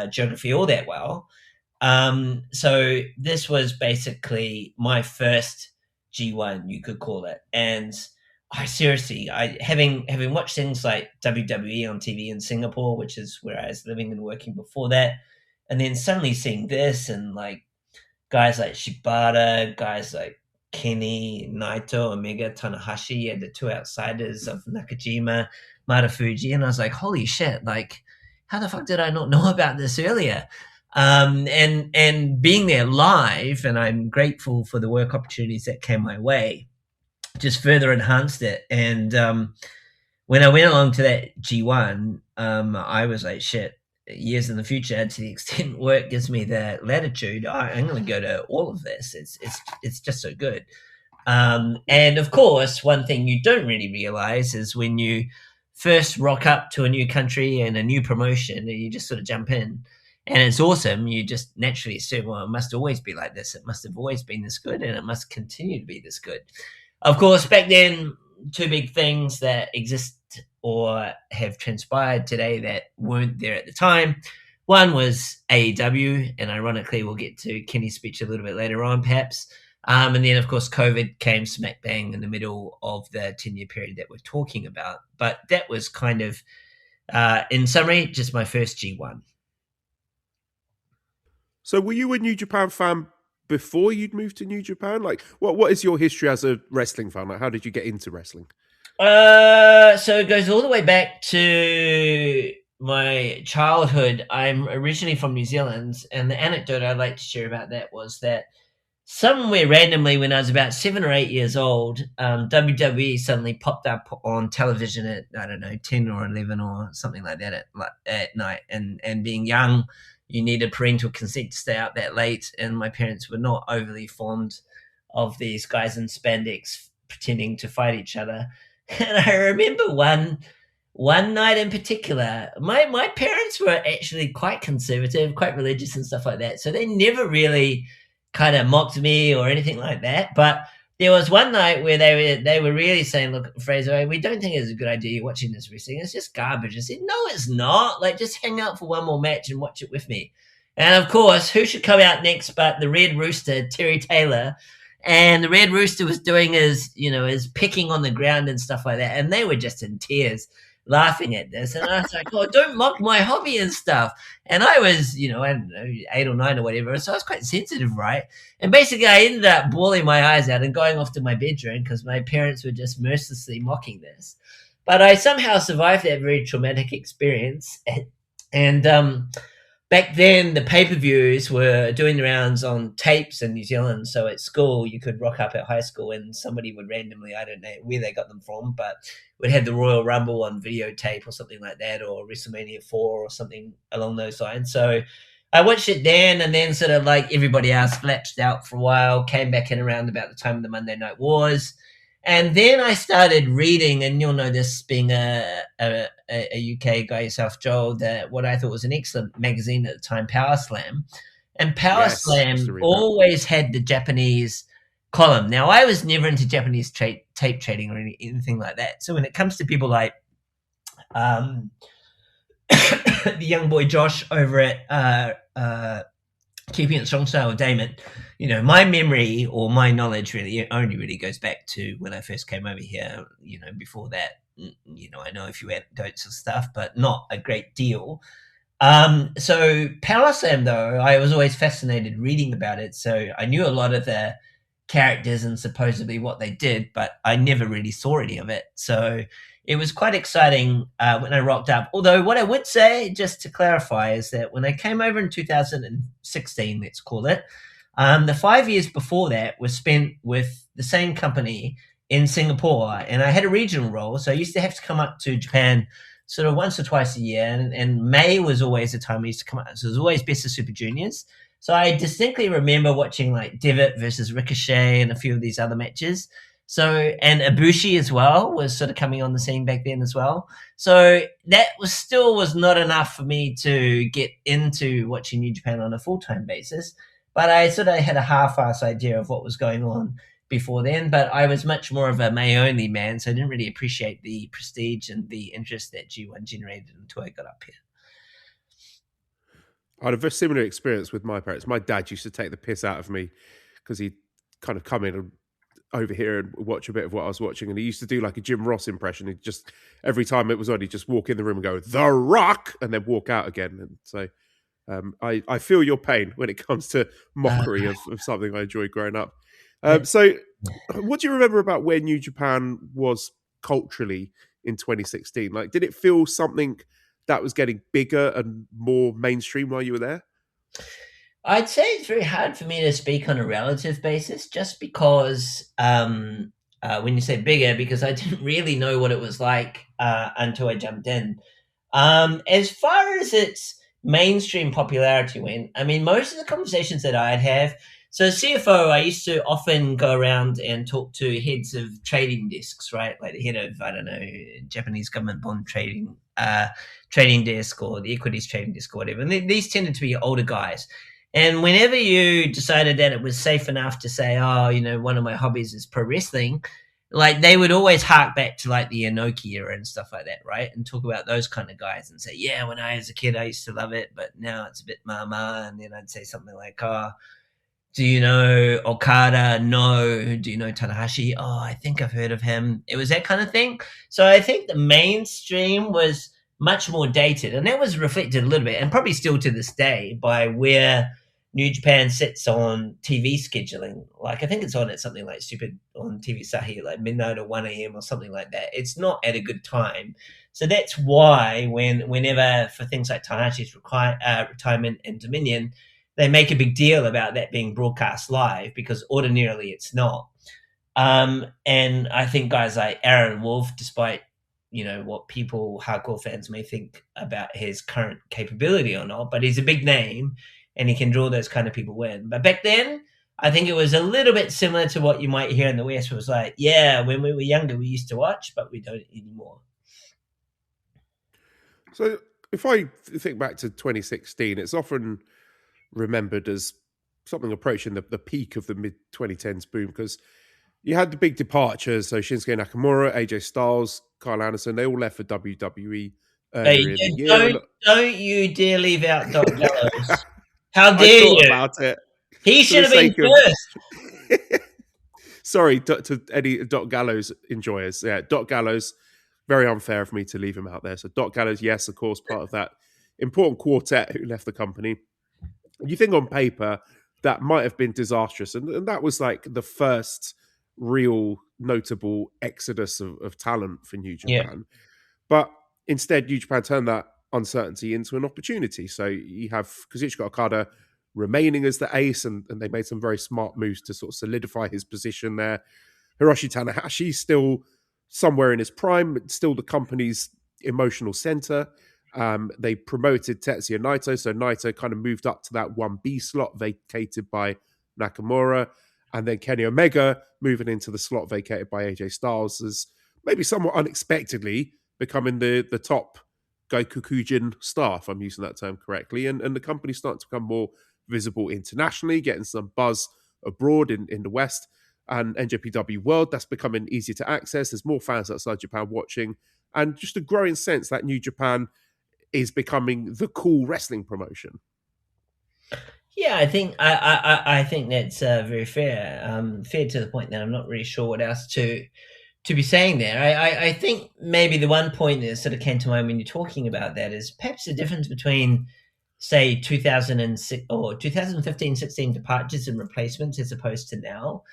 geography all that well. So this was basically my first G1, you could call it. And I seriously, having watched things like WWE on TV in Singapore, which is where I was living and working before that, and then suddenly seeing this and like guys like Shibata, guys like Kenny, Naito, Omega, Tanahashi, and the two outsiders of Nakajima, Marufuji, and I was like, holy shit, like, how the fuck did I not know about this earlier? And being there live, and I'm grateful for the work opportunities that came my way, just further enhanced it. And when I went along to that G1, I was like, shit, years in the future, to the extent work gives me the latitude, I'm going to go to all of this. It's just so good. And of course, one thing you don't really realize is when you first rock up to a new country and a new promotion, and you just sort of jump in, and it's awesome, you just naturally assume, well, it must always be like this. It must have always been this good, and it must continue to be this good. Of course, back then, two big things that exist or have transpired today that weren't there at the time. One was AEW, and ironically, we'll get to Kenny's speech a little bit later on, perhaps. And then, of course, COVID came smack bang in the middle of the 10-year period that we're talking about. But that was kind of, in summary, just my first G1. So were you a New Japan fan before you'd moved to New Japan? Like, what is your history as a wrestling fan? Like, how did you get into wrestling? So it goes all the way back to my childhood. I'm originally from New Zealand, and the anecdote I'd like to share about that was that somewhere randomly when I was about 7 or 8 years old, WWE suddenly popped up on television at, 10 or 11 or something like that at night. And being young, you needed parental consent to stay out that late, and my parents were not overly fond of these guys in spandex pretending to fight each other. And I remember one night in particular, my parents were actually quite conservative, quite religious and stuff like that. So they never really kind of mocked me or anything like that. But there was one night where they were really saying, look, Fraser, we don't think it's a good idea you're watching this wrestling. It's just garbage. I said, no, it's not. Like, just hang out for one more match and watch it with me. And of course, who should come out next but the Red Rooster, Terry Taylor. And the Red Rooster was doing his picking on the ground and stuff like that. And they were just in tears laughing at this. And I was like, oh, don't mock my hobby and stuff. And I was, I don't know, 8 or 9 or whatever. So I was quite sensitive, right? And basically I ended up bawling my eyes out and going off to my bedroom because my parents were just mercilessly mocking this. But I somehow survived that very traumatic experience. And back then, the pay-per-views were doing the rounds on tapes in New Zealand. So at school, you could rock up at high school and somebody would randomly, I don't know where they got them from, but would have the Royal Rumble on videotape or something like that, or WrestleMania 4 or something along those lines. So I watched it then, and then sort of like everybody else lapsed out for a while, came back in around about the time of the Monday Night Wars. And then I started reading, and you'll know this being a UK guy yourself, Joel, that what I thought was an excellent magazine at the time, Power Slam. And Power Slam always had the Japanese column. Now, I was never into Japanese tape trading or anything like that. So when it comes to people like the young boy Josh over at Keeping It Strong Style with Damon, my memory or my knowledge really only really goes back to when I first came over here. Before that, I know a few anecdotes of stuff, but not a great deal. So Power Slam, though, I was always fascinated reading about it. So I knew a lot of the characters and supposedly what they did, but I never really saw any of it. So it was quite exciting when I rocked up. Although what I would say, just to clarify, is that when I came over in 2016, let's call it, the 5 years before that was spent with the same company in Singapore, and I had a regional role. So I used to have to come up to Japan sort of once or twice a year, and May was always the time I used to come out. So it was always Best of Super Juniors. So I distinctly remember watching like Devitt versus Ricochet and a few of these other matches. So, and Ibushi as well was sort of coming on the scene back then as well. So that was not enough for me to get into watching New Japan on a full-time basis. But I sort of had a half-ass idea of what was going on before then. But I was much more of a May-only man, so I didn't really appreciate the prestige and the interest that G1 generated until I got up here. I had a very similar experience with my parents. My dad used to take the piss out of me because he'd kind of come in and over here and watch a bit of what I was watching, and he used to do like a Jim Ross impression. He'd just, every time it was on, he'd just walk in the room and go, "The Rock," and then walk out again. And so I feel your pain when it comes to mockery of something I enjoyed growing up. So what do you remember about where New Japan was culturally in 2016? Like, did it feel something that was getting bigger and more mainstream while you were there? I'd say it's very hard for me to speak on a relative basis, just because when you say bigger, because I didn't really know what it was like until I jumped in. As far as its mainstream popularity went, I mean, most of the conversations that I'd have, so CFO, I used to often go around and talk to heads of trading desks, right? Like the head of, I don't know, Japanese government bond trading desk or the equities trading desk or whatever. And these tended to be older guys. And whenever you decided that it was safe enough to say, oh, you know, one of my hobbies is pro wrestling, like they would always hark back to like the Inoki era and stuff like that, right? And talk about those kind of guys and say, yeah, when I was a kid, I used to love it, but now it's a bit mama. And then I'd say something like, oh, do you know Okada? No. Do you know Tanahashi? Oh, I think I've heard of him. It was that kind of thing. So I think the mainstream was much more dated, and that was reflected a little bit, and probably still to this day, by where New Japan sits on TV scheduling. Like I think it's on at something like stupid on TV Sahi, like midnight or 1 a.m. or something like that. It's not at a good time. So that's why whenever for things like Tanahashi's retirement and Dominion, they make a big deal about that being broadcast live, because ordinarily it's not. And I think guys like Aaron Wolf, despite you know what people, hardcore fans may think about his current capability or not, but he's a big name and he can draw those kind of people in. But back then, I think it was a little bit similar to what you might hear in the West. It was like, yeah, when we were younger, we used to watch, but we don't anymore. So if I think back to 2016, it's often remembered as something approaching the peak of the mid-2010s boom, because you had the big departures. So Shinsuke Nakamura, AJ Styles, Kyle Anderson, they all left for WWE earlier in the year. Don't you dare leave out Doc Gallows. How dare you? About it. He should have been first. Sorry to any Doc Gallows enjoyers. Yeah, Doc Gallows, very unfair of me to leave him out there. So Doc Gallows, yes, of course, part of that important quartet who left the company. You think on paper that might have been disastrous, and that was like the first real notable exodus of talent for New Japan. Yeah. But instead, New Japan turned that uncertainty into an opportunity. So you have Kazuchika Okada remaining as the ace, and they made some very smart moves to sort of solidify his position there. Hiroshi Tanahashi still somewhere in his prime, but still the company's emotional center. They promoted Tetsuya Naito, so Naito kind of moved up to that 1B slot vacated by Nakamura, and then Kenny Omega moving into the slot vacated by AJ Styles as maybe somewhat unexpectedly becoming the top Gaikokujin star, if I'm using that term correctly, and the company starting to become more visible internationally, getting some buzz abroad in the West, and NJPW World, that's becoming easier to access. There's more fans outside Japan watching, and just a growing sense that New Japan is becoming the cool wrestling promotion. Yeah, I think I think that's very fair. Fair to the point that I'm not really sure what else to to be saying there. I think maybe the one point that sort of came to mind when you're talking about that is perhaps the difference between, say, 2006 or 2015-16 departures and replacements as opposed to now,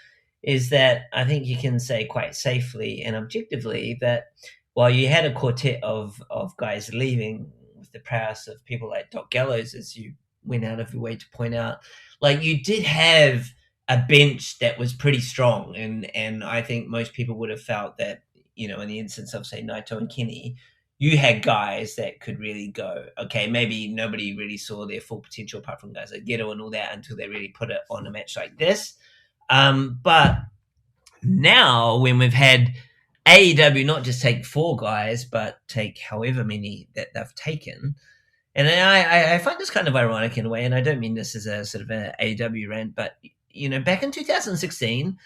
is that I think you can say quite safely and objectively that while you had a quartet of guys leaving with the prowess of people like Doc Gallows, as you went out of your way to point out, like you did have a bench that was pretty strong, and I think most people would have felt that, you know, in the instance of, say, Naito and Kenny, you had guys that could really go, okay, maybe nobody really saw their full potential apart from guys like Geto and all that until they really put it on a match like this. But now when we've had AEW not just take 4 guys, but take however many that they've taken, and I find this kind of ironic in a way, and I don't mean this as a sort of an AEW rant, but, you know, back in 2016,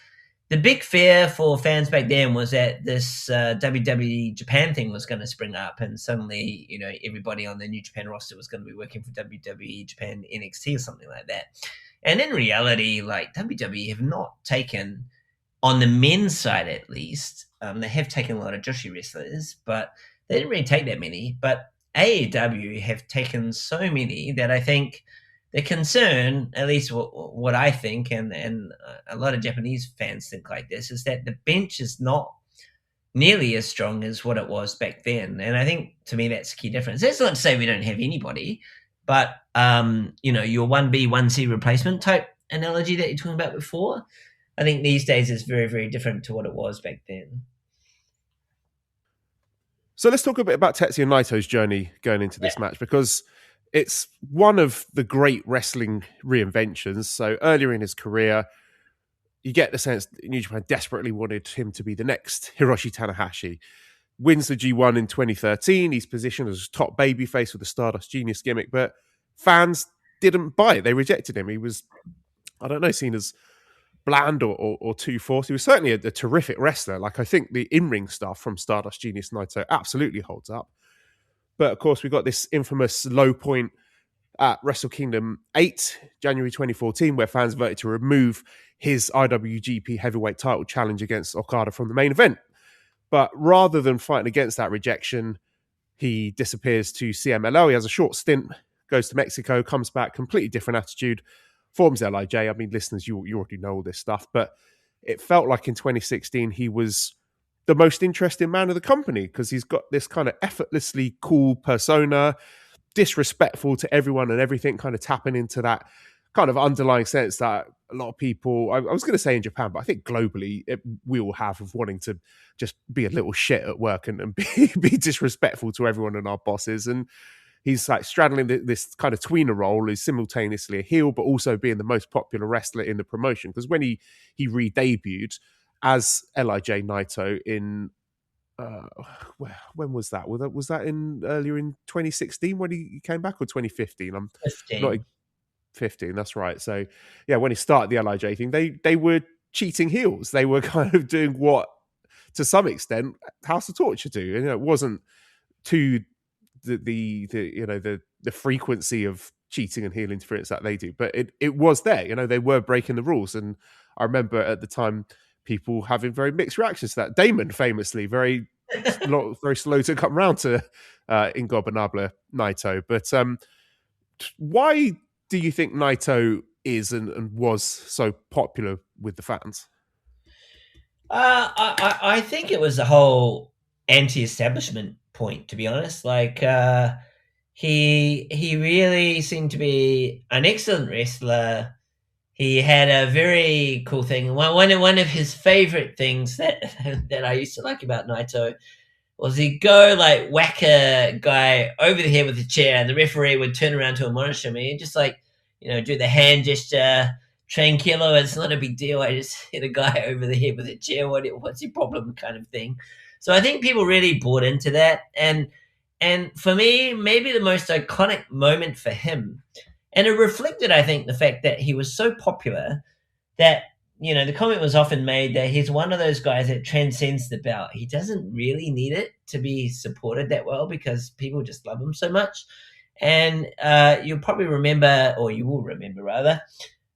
the big fear for fans back then was that this WWE Japan thing was going to spring up, and suddenly, you know, everybody on the New Japan roster was going to be working for WWE Japan NXT or something like that. And in reality, like, WWE have not taken, on the men's side at least, they have taken a lot of Joshi wrestlers, but they didn't really take that many. But AEW have taken so many that I think the concern, at least what I think, and a lot of Japanese fans think like this, is that the bench is not nearly as strong as what it was back then. And I think, to me, that's a key difference. That's not to say we don't have anybody, but, you know, your 1B, 1C replacement type analogy that you're talking about before, I think these days is very, very different to what it was back then. So let's talk a bit about Tetsuya Naito's journey going into this match, because it's one of the great wrestling reinventions. So earlier in his career, you get the sense that New Japan desperately wanted him to be the next Hiroshi Tanahashi. Wins the G1 in 2013. He's positioned as top babyface with the Stardust Genius gimmick, but fans didn't buy it. They rejected him. He was, I don't know, seen as bland or too forced. He was certainly a terrific wrestler. Like, I think the in-ring stuff from Stardust Genius Naito absolutely holds up. But of course, we got this infamous low point at Wrestle Kingdom 8, January 2014, where fans voted to remove his IWGP heavyweight title challenge against Okada from the main event. But rather than fighting against that rejection, he disappears to CMLL. He has a short stint, goes to Mexico, comes back, completely different attitude, forms LIJ. I mean, listeners, you already know all this stuff, but it felt like in 2016 he was the most interesting man of the company, because he's got this kind of effortlessly cool persona, disrespectful to everyone and everything, kind of tapping into that kind of underlying sense that a lot of people, I was going to say in Japan, but I think globally we all have, of wanting to just be a little shit at work and be disrespectful to everyone and our bosses. And he's like straddling this kind of tweener role, is simultaneously a heel, but also being the most popular wrestler in the promotion. Because when he re-debuted as LIJ Naito in, when was that? Was that in earlier in 2016 when he came back, or 2015? I'm 15. not 15. That's right. So yeah, when he started the LIJ thing, they were cheating heels. They were kind of doing what, to some extent, House of Torture do. You know, it wasn't to the frequency of cheating and heel interference that they do, but it was there. You know, they were breaking the rules. And I remember at the time people having very mixed reactions to that. Damon famously very slow to come around to Ingobernable Naito. But why do you think Naito is and was so popular with the fans? I think it was the whole anti-establishment point, to be honest. Like, he really seemed to be an excellent wrestler. He had a very cool thing. One of his favorite things that I used to like about Naito was he'd go like whack a guy over the head with a chair, and the referee would turn around to admonish him, and he'd just like, you know, do the hand gesture, tranquilo, it's not a big deal, I just hit a guy over the head with a chair, what's your problem, kind of thing. So I think people really bought into that, and for me, maybe the most iconic moment for him, and it reflected, I think, the fact that he was so popular that, you know, the comment was often made that he's one of those guys that transcends the belt. He doesn't really need it to be supported that well because people just love him so much. And you'll probably remember, or you will remember rather,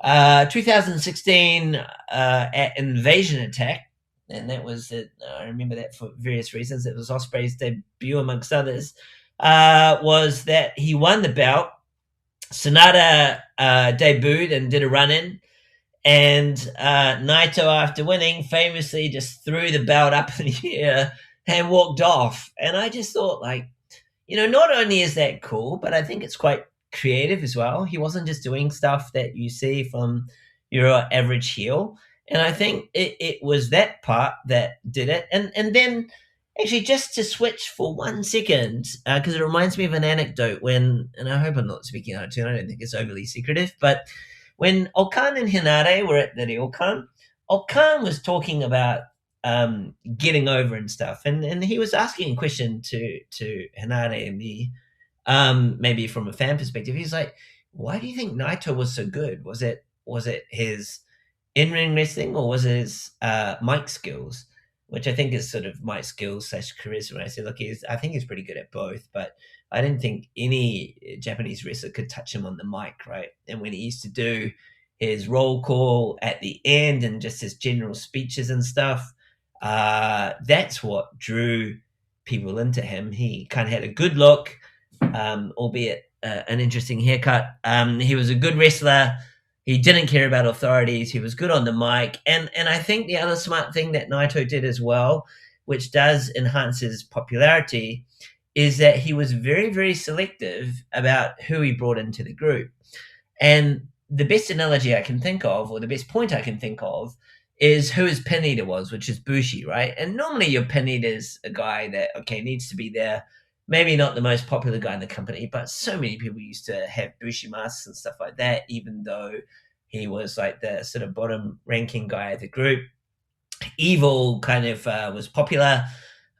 2016 at Invasion Attack, and that was it. I remember that for various reasons. It was Ospreay's debut, amongst others. Was that he won the belt. Sonata debuted and did a run-in, and Naito, after winning, famously just threw the belt up in the air and walked off. And I just thought, like, not only is that cool, but I think it's quite creative as well. He wasn't just doing stuff that you see from your average heel. And I think it was that part that did it. And then actually, just to switch for 1 second, because it reminds me of an anecdote when, and I hope I'm not speaking out of turn, I don't think it's overly secretive, but when Okan and Hinare were at the ryokan, Okan was talking about getting over and stuff, and he was asking a question to Hinare and me, maybe from a fan perspective. He's like, "Why do you think Naito was so good? Was it his in-ring wrestling, or was it his mic skills?" Which I think is sort of mic skills / charisma. I said, look, I think he's pretty good at both, but I didn't think any Japanese wrestler could touch him on the mic, right? And when he used to do his roll call at the end and just his general speeches and stuff, that's what drew people into him. He kind of had a good look, albeit an interesting haircut. He was a good wrestler. He didn't care about authorities. He was good on the mic. And I think the other smart thing that Naito did as well, which does enhance his popularity, is that he was very, very selective about who he brought into the group. And the best analogy I can think of, or the best point I can think of, is who his pin leader was, which is Bushi, right? And normally your pin leader is a guy that, needs to be there. Maybe not the most popular guy in the company, but so many people used to have Bushi masks and stuff like that, even though he was like the sort of bottom ranking guy of the group. Evil kind of was popular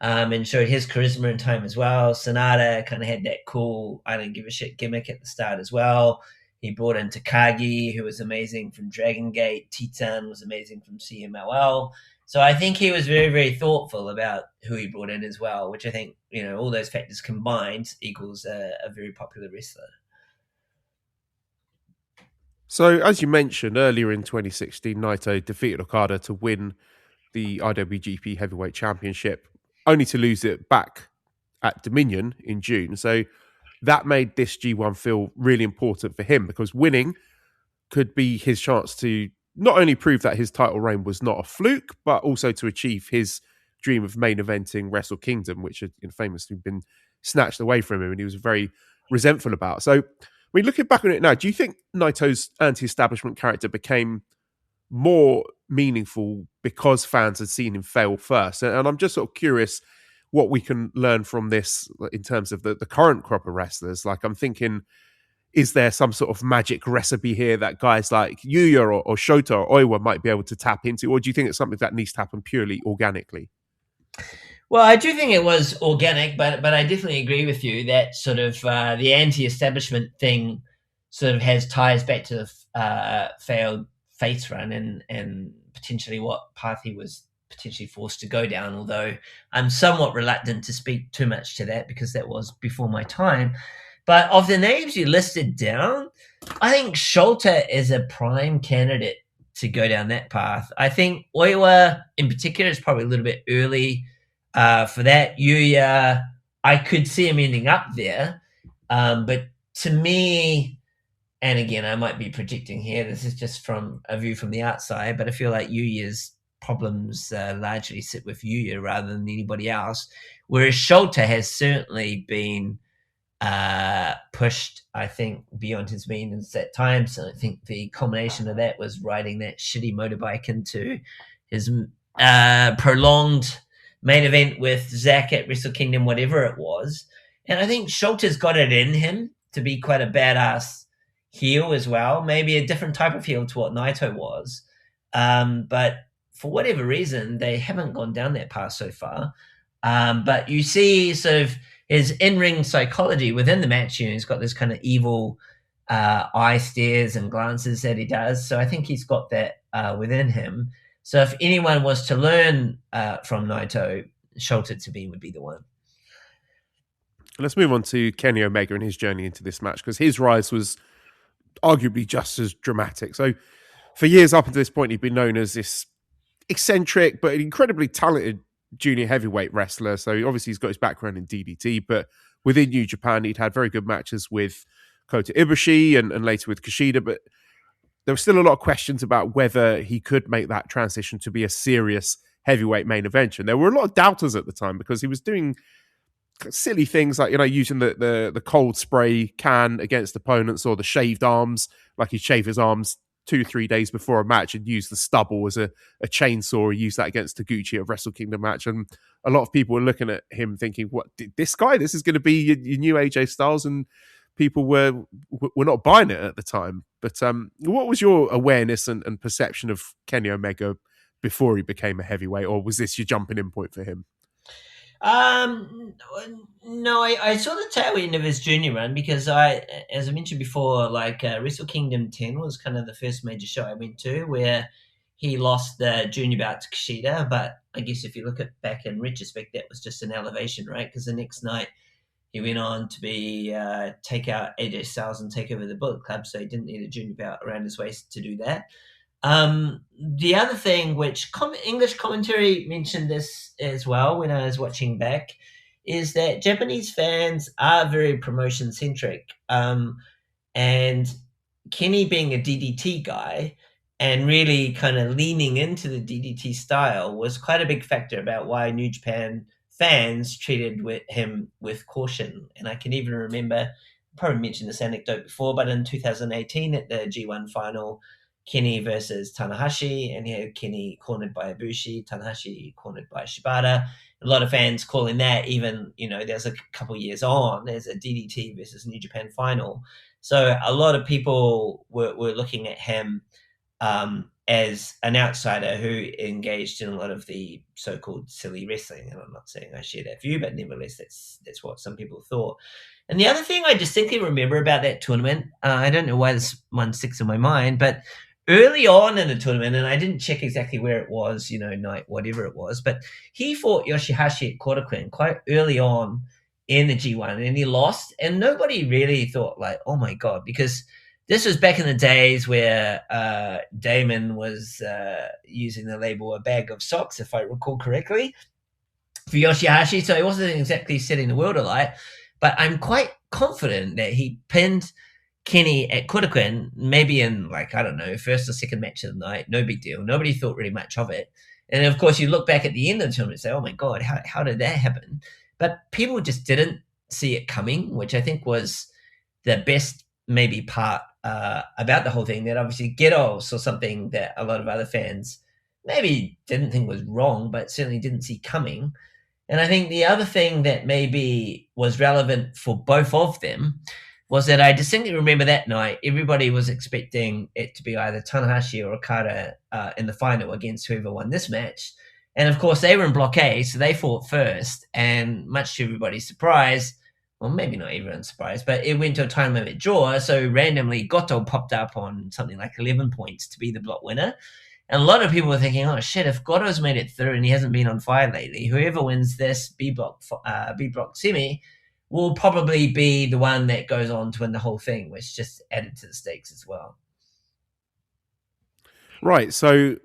and showed his charisma in time as well. Sonata kind of had that cool, I don't give a shit gimmick at the start as well. He brought in Takagi, who was amazing from Dragon Gate. Titan was amazing from CMLL. So I think he was very, very thoughtful about who he brought in as well, which I think, all those factors combined equals a very popular wrestler. So, as you mentioned earlier in 2016, Naito defeated Okada to win the IWGP Heavyweight Championship, only to lose it back at Dominion in June. So that made this G1 feel really important for him, because winning could be his chance to not only prove that his title reign was not a fluke, but also to achieve his dream of main eventing Wrestle Kingdom, which had famously been snatched away from him and he was very resentful about. So, looking back on it now, do you think Naito's anti-establishment character became more meaningful because fans had seen him fail first? And I'm just sort of curious what we can learn from this in terms of the current crop of wrestlers. Like, I'm thinking, is there some sort of magic recipe here that guys like Yuya or Shota or Oiwa might be able to tap into? Or do you think it's something that needs to happen purely organically? Well, I do think it was organic, but I definitely agree with you that sort of the anti-establishment thing sort of has ties back to the failed face run and potentially what path he was potentially forced to go down, although I'm somewhat reluctant to speak too much to that because that was before my time. But of the names you listed down, I think Shota is a prime candidate to go down that path. I think Oiwa in particular is probably a little bit early for that. Yuya, I could see him ending up there. But to me, and again, I might be projecting here, this is just from a view from the outside, but I feel like Yuya's problems largely sit with Yuya rather than anybody else. Whereas Shota has certainly been pushed, I think, beyond his means at times. And I think the culmination of that was riding that shitty motorbike into his prolonged main event with Zack at Wrestle Kingdom, whatever it was. And I think Shota's got it in him to be quite a badass heel as well, maybe a different type of heel to what Naito was. But for whatever reason, they haven't gone down that path so far. But you see sort of his in-ring psychology within the match. He's got this kind of evil eye stares and glances that he does. So I think he's got that within him. So if anyone was to learn from Naito, Shota to me would be the one. Let's move on to Kenny Omega and his journey into this match, because his rise was arguably just as dramatic. So for years up until this point, he'd been known as this eccentric but an incredibly talented junior heavyweight wrestler. So obviously he's got his background in DDT, but within New Japan, he'd had very good matches with Kota Ibushi and later with Kushida. But there were still a lot of questions about whether he could make that transition to be a serious heavyweight main event. And there were a lot of doubters at the time because he was doing silly things like, using the cold spray can against opponents, or the shaved arms, like he'd shave his arms 2-3 days before a match and use the stubble as a chainsaw. He used that against Taguchi at Wrestle Kingdom match. And a lot of people were looking at him thinking, what, this guy, this is going to be your new AJ Styles, and people were not buying it at the time. But what was your awareness and perception of Kenny Omega before he became a heavyweight, or was this your jumping in point for him? No, I saw the tail end of his junior run because as I mentioned before, Wrestle Kingdom 10 was kind of the first major show I went to where he lost the junior bout to Kushida. But I guess if you look at back in retrospect, that was just an elevation, right? Because the next night he went on to take out AJ Styles and take over the Bullet Club, so he didn't need a junior bout around his waist to do that. The other thing, which English commentary mentioned this as well when I was watching back, is that Japanese fans are very promotion centric. And Kenny being a DDT guy and really kind of leaning into the DDT style was quite a big factor about why New Japan fans treated him with caution. And I can even remember, I probably mentioned this anecdote before, but in 2018 at the G1 final, Kenny versus Tanahashi, and he had Kenny cornered by Ibushi, Tanahashi cornered by Shibata. A lot of fans calling that, even, there's a couple years on, there's a DDT versus New Japan final. So a lot of people were looking at him as an outsider who engaged in a lot of the so-called silly wrestling. And I'm not saying I share that view, but nevertheless, that's what some people thought. And the other thing I distinctly remember about that tournament, I don't know why this one sticks in my mind, but early on in the tournament, and I didn't check exactly where it was, night, whatever it was, but he fought Yoshihashi at Korakuen quite early on in the G1, and he lost, and nobody really thought oh my God, because this was back in the days where Damon was using the label a bag of socks, if I recall correctly, for Yoshihashi, so he wasn't exactly setting the world alight, but I'm quite confident that he pinned Kenny at Korakuen, maybe in first or second match of the night, no big deal. Nobody thought really much of it. And of course, you look back at the end of the tournament and say, oh my God, how did that happen? But people just didn't see it coming, which I think was the best maybe part about the whole thing, that obviously Geto saw something that a lot of other fans maybe didn't think was wrong, but certainly didn't see coming. And I think the other thing that maybe was relevant for both of them was that I distinctly remember that night, everybody was expecting it to be either Tanahashi or Okada in the final against whoever won this match. And of course, they were in Block A, so they fought first. And much to everybody's surprise, well, maybe not everyone's surprise, but it went to a time limit draw. So randomly, Goto popped up on something like 11 points to be the block winner. And a lot of people were thinking, oh shit, if Goto's made it through and he hasn't been on fire lately, whoever wins this B block semi will probably be the one that goes on to win the whole thing, which just added to the stakes as well. Right, so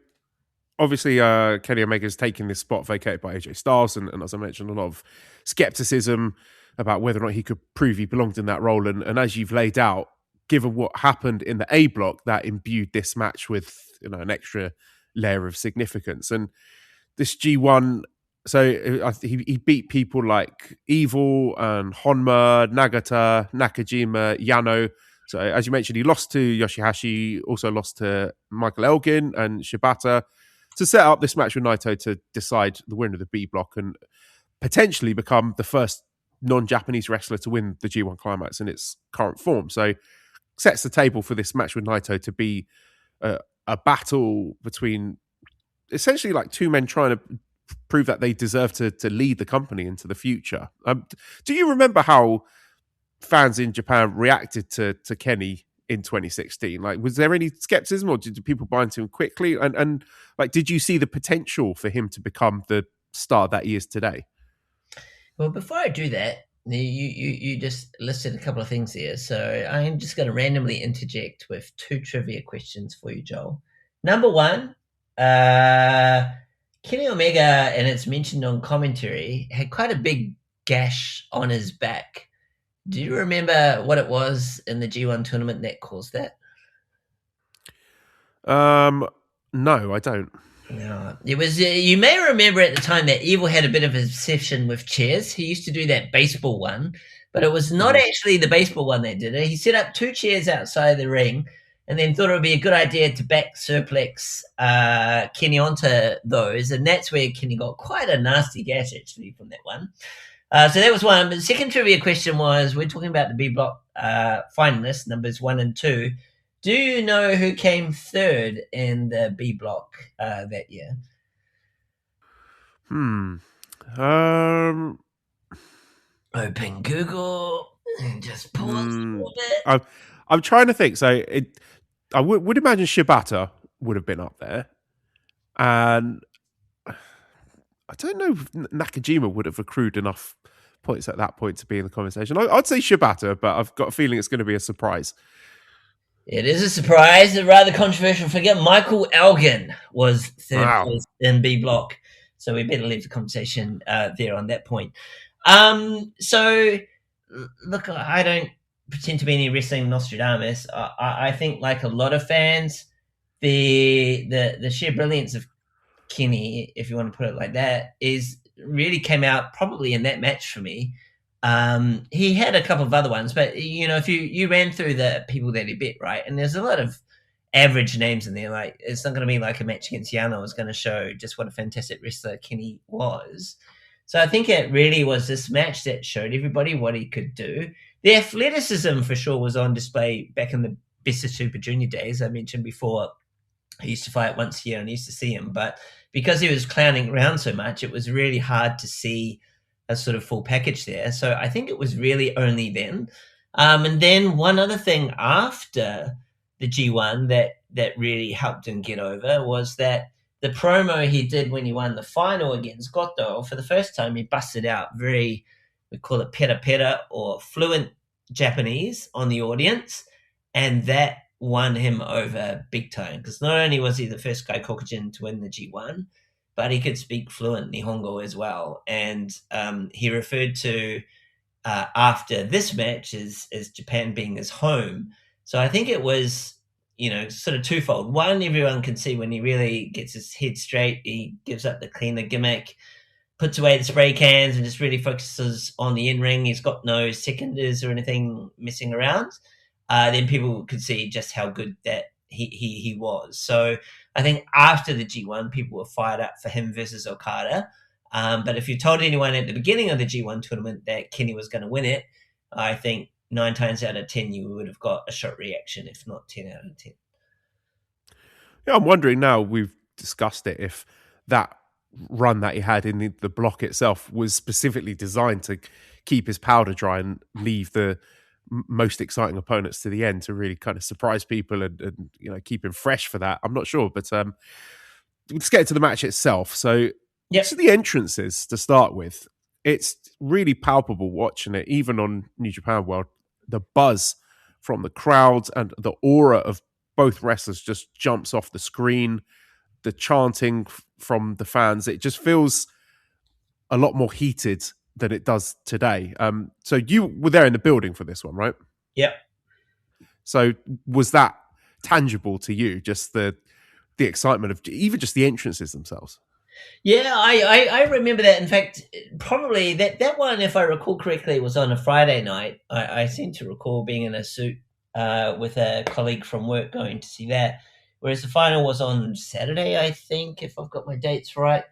obviously Kenny Omega's taken this spot vacated by AJ Styles, and as I mentioned, a lot of skepticism about whether or not he could prove he belonged in that role. And as you've laid out, given what happened in the A block, that imbued this match with an extra layer of significance. And this G1, so he beat people like Evil and Honma, Nagata, Nakajima, Yano. So as you mentioned, he lost to Yoshihashi, also lost to Michael Elgin and Shibata to set up this match with Naito to decide the winner of the B block and potentially become the first non-Japanese wrestler to win the G1 Climax in its current form. So sets the table for this match with Naito to be a battle between essentially like two men trying to prove that they deserve to lead the company into the future. Do you remember how fans in Japan reacted to Kenny in 2016? Like, was there any skepticism, or did people buy into him quickly? And like, did you see the potential for him to become the star that he is today? Well, before I do that, you just listed a couple of things here. So I'm just going to randomly interject with two trivia questions for you, Joel. Number one, Kenny Omega, and it's mentioned on commentary, had quite a big gash on his back. Do you remember what it was in the G1 tournament that caused that? No, I don't. No, it was. You may remember at the time that Evil had a bit of a obsession with chairs. He used to do that baseball one, but it was not actually the baseball one that did it. He set up 2 chairs outside the ring, and then thought it would be a good idea to back suplex Kenny onto those, and that's where Kenny got quite a nasty gash actually from that one. So that was one. But the second trivia question was: we're talking about the B block finalists, numbers 1 and 2. Do you know who came third in the B block that year? Open Google and just pause a little bit. I'm trying to think. So I would imagine Shibata would have been up there, and I don't know if Nakajima would have accrued enough points at that point to be in the conversation. I'd say Shibata, but I've got a feeling it's going to be a surprise. It is a surprise, a rather controversial figure. Michael Elgin was third place in B block, so we better leave the conversation there on that point. So, look, I don't pretend to be any wrestling Nostradamus. I think, like a lot of fans, the sheer brilliance of Kenny, if you want to put it like that, really came out probably in that match for me. He had a couple of other ones, but if you ran through the people that he beat, right, and there's a lot of average names in there. Like, it's not going to be like a match against Yano is going to show just what a fantastic wrestler Kenny was. So I think it really was this match that showed everybody what he could do. The athleticism for sure was on display back in the Best of Super Junior days. I mentioned before, I used to fight once a year and I used to see him, but because he was clowning around so much, it was really hard to see a sort of full package there. So I think it was really only then. And then one other thing after the G1 that really helped him get over was that the promo he did when he won the final against Goto, for the first time he busted out we call it peta or fluent Japanese on the audience, and that won him over big time, because not only was he the first guy Caucasian to win the G1, but he could speak fluent Nihongo as well. And he referred to after this match as Japan being his home. So I think it was, sort of twofold. One, everyone can see when he really gets his head straight, he gives up the cleaner gimmick, puts away the spray cans, and just really focuses on the in-ring. He's got no seconders or anything messing around. Then people could see just how good that he was. So I think after the G1, people were fired up for him versus Okada. But if you told anyone at the beginning of the G1 tournament that Kenny was going to win it, I think 9 times out of 10 you would have got a shot reaction, if not 10 out of 10. Yeah, I'm wondering now, we've discussed it, if that run that he had in the block itself was specifically designed to keep his powder dry and leave the most exciting opponents to the end to really kind of surprise people and keep him fresh for that. I'm not sure, but let's get into the match itself. So this is the entrances to start with. It's really palpable watching it, even on New Japan World. The buzz from the crowds and the aura of both wrestlers just jumps off the screen. The chanting from the fans, it just feels a lot more heated than it does today. So you were there in the building for this one, right? Yep. So was that tangible to you, just the excitement of even just the entrances themselves? Yeah, I remember that. In fact, probably that one, if I recall correctly, was on a Friday night. I seem to recall being in a suit with a colleague from work going to see that, whereas the final was on Saturday, I think, if I've got my dates right.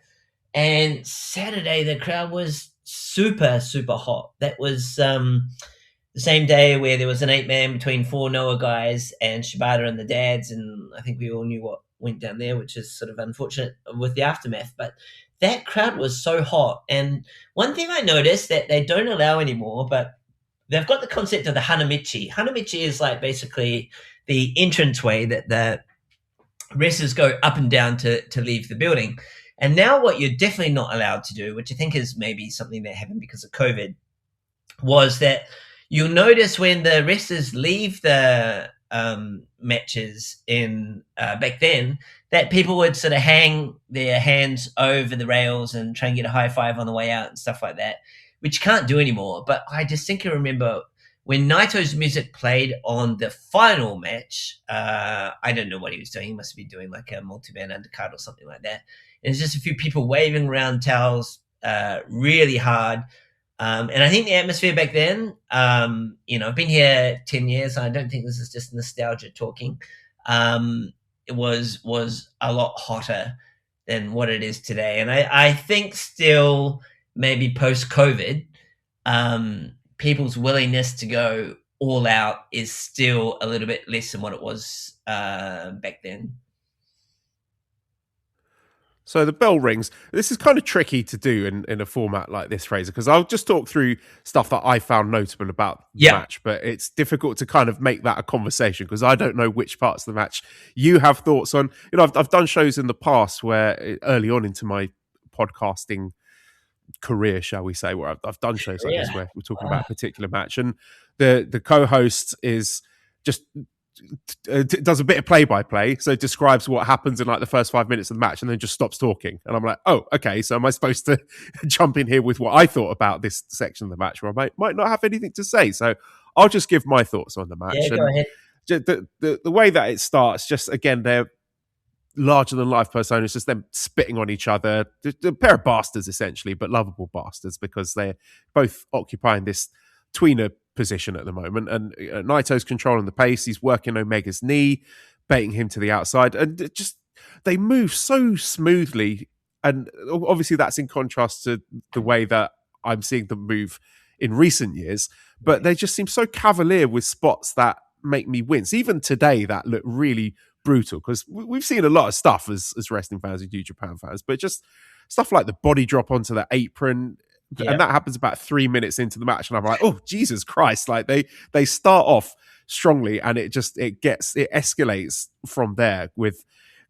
And Saturday, the crowd was super, super hot. That was the same day where there was an 8-man between 4 Noah guys and Shibata and the dads, and I think we all knew what went down there, which is sort of unfortunate with the aftermath. But that crowd was so hot. And one thing I noticed that they don't allow anymore, but they've got the concept of the Hanamichi. Hanamichi is like basically the entranceway that the wrestlers go up and down to leave the building. And now what you're definitely not allowed to do, which I think is maybe something that happened because of COVID, was that you'll notice when the wrestlers leave the matches in back then, that people would sort of hang their hands over the rails and try and get a high five on the way out and stuff like that, which you can't do anymore. But I distinctly remember when Naito's music played on the final match. I don't know what he was doing. He must be doing like a multi-band undercut or something like that. And there's just a few people waving around towels really hard. And I think the atmosphere back then, I've been here 10 years. And I don't think this is just nostalgia talking. It was a lot hotter than what it is today. And I think still maybe post-COVID, people's willingness to go all out is still a little bit less than what it was back then. So the bell rings. This is kind of tricky to do in a format like this, Fraser, because I'll just talk through stuff that I found notable about the match, but it's difficult to kind of make that a conversation because I don't know which parts of the match you have thoughts on. I've done shows in the past where early on into my podcasting career, shall we say, where I've done shows like this where we're talking about a particular match, and the co-host is just does a bit of play-by-play, so it describes what happens in like the first 5 minutes of the match and then just stops talking, and I'm like, oh, okay, so am I supposed to jump in here with what I thought about this section of the match where I might not have anything to say? So I'll just give my thoughts on the match. Go ahead. The way that it starts, just again, they're larger than life personas, just them spitting on each other. A pair of bastards essentially, but lovable bastards because they're both occupying this tweener position at the moment, and Naito's controlling the pace. He's working Omega's knee, baiting him to the outside, and just they move so smoothly. And obviously that's in contrast to the way that I'm seeing them move in recent years, but they just seem so cavalier with spots that make me wince. Even today that look really brutal, because we've seen a lot of stuff as wrestling fans and New Japan fans, but just stuff like the body drop onto the apron. And that happens about 3 minutes into the match, and I'm like, oh, Jesus Christ. Like they start off strongly, and it escalates from there with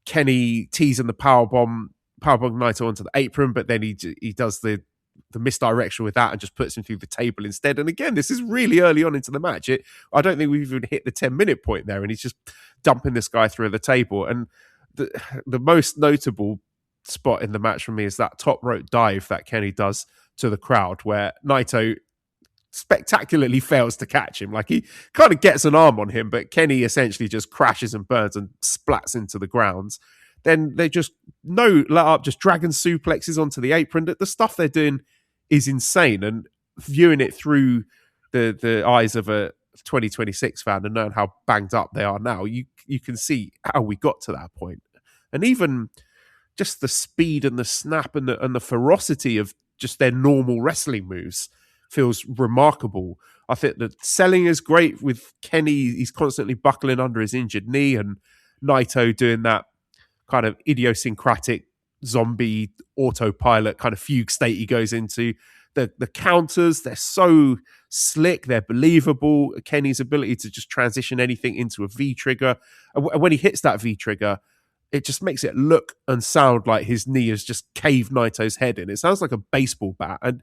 Kenny teasing the powerbomb Naito onto the apron, but then he does the misdirection with that and just puts him through the table instead. And again, this is really early on into the match. I don't think we've even hit the 10-minute point there, and he's just dumping this guy through the table. And the most notable spot in the match for me is that top rope dive that Kenny does to the crowd, where Naito spectacularly fails to catch him. Like, he kind of gets an arm on him, but Kenny essentially just crashes and burns and splats into the grounds. Then they just let up, just dragon suplexes onto the apron. The stuff they're doing is insane, and viewing it through the eyes of a 2026 fan and knowing how banged up they are now, you can see how we got to that point. And even just the speed and the snap and the ferocity of just their normal wrestling moves feels remarkable. I think the selling is great with Kenny. He's constantly buckling under his injured knee, and Naito doing that kind of idiosyncratic zombie autopilot kind of fugue state he goes into. The counters, they're so slick, they're believable. Kenny's ability to just transition anything into a V-trigger. And when he hits that V-trigger, it just makes it look and sound like his knee has just caved Naito's head in. It sounds like a baseball bat. And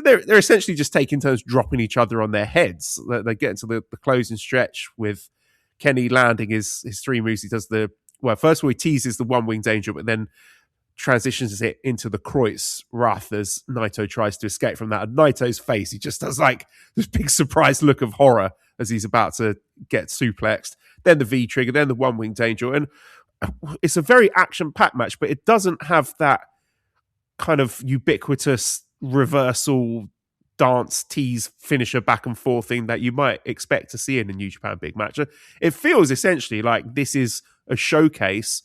they're essentially just taking turns dropping each other on their heads. They get into the closing stretch with Kenny landing his three moves. He does first of all, he teases the one-winged angel, but then transitions it into the Kreutz Wrath as Naito tries to escape from that. And Naito's face, he just does like this big surprised look of horror as he's about to get suplexed. Then the V-trigger, then the one-winged angel. And it's a very action-packed match, but it doesn't have that kind of ubiquitous reversal dance tease finisher back and forth thing that you might expect to see in a New Japan big match. It feels essentially like this is a showcase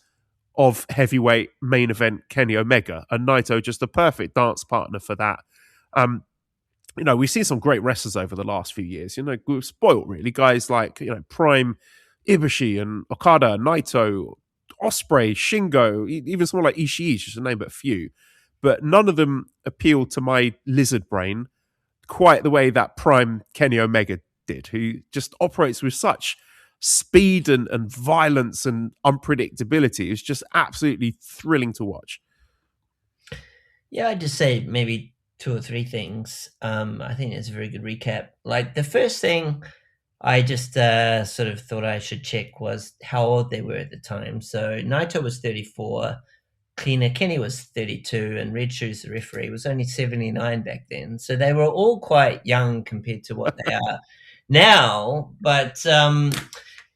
of heavyweight main event Kenny Omega, and Naito just a perfect dance partner for that. We've seen some great wrestlers over the last few years. We're spoiled really. Guys like Prime Ibushi and Okada, Naito, Ospreay, Shingo, even someone like Ishii, just to name but a few. But none of them appeal to my lizard brain quite the way that Prime Kenny Omega did, who just operates with such speed and violence and unpredictability. It's just absolutely thrilling to watch. Yeah, I'd just say maybe two or three things. I think it's a very good recap. Like, the first thing I just sort of thought I should check was how old they were at the time. So Naito was 34, Kenny was 32, and Red Shoes, the referee, was only 79 back then. So they were all quite young compared to what they are now. But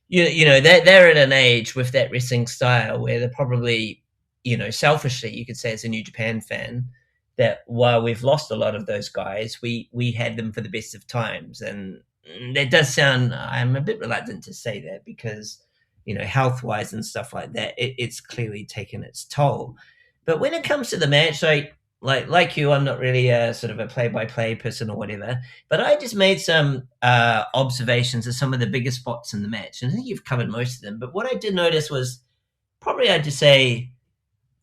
you know, they're at an age with that wrestling style where they're probably, you know, selfishly, you could say as a New Japan fan, that while we've lost a lot of those guys, we had them for the best of times. And that does sound, I'm a bit reluctant to say that because, you know, health-wise and stuff like that, it's clearly taken its toll. But when it comes to the match, like you, I'm not really a sort of a play-by-play person or whatever, but I just made some observations of some of the biggest spots in the match. And I think you've covered most of them. But what I did notice was probably I'd just say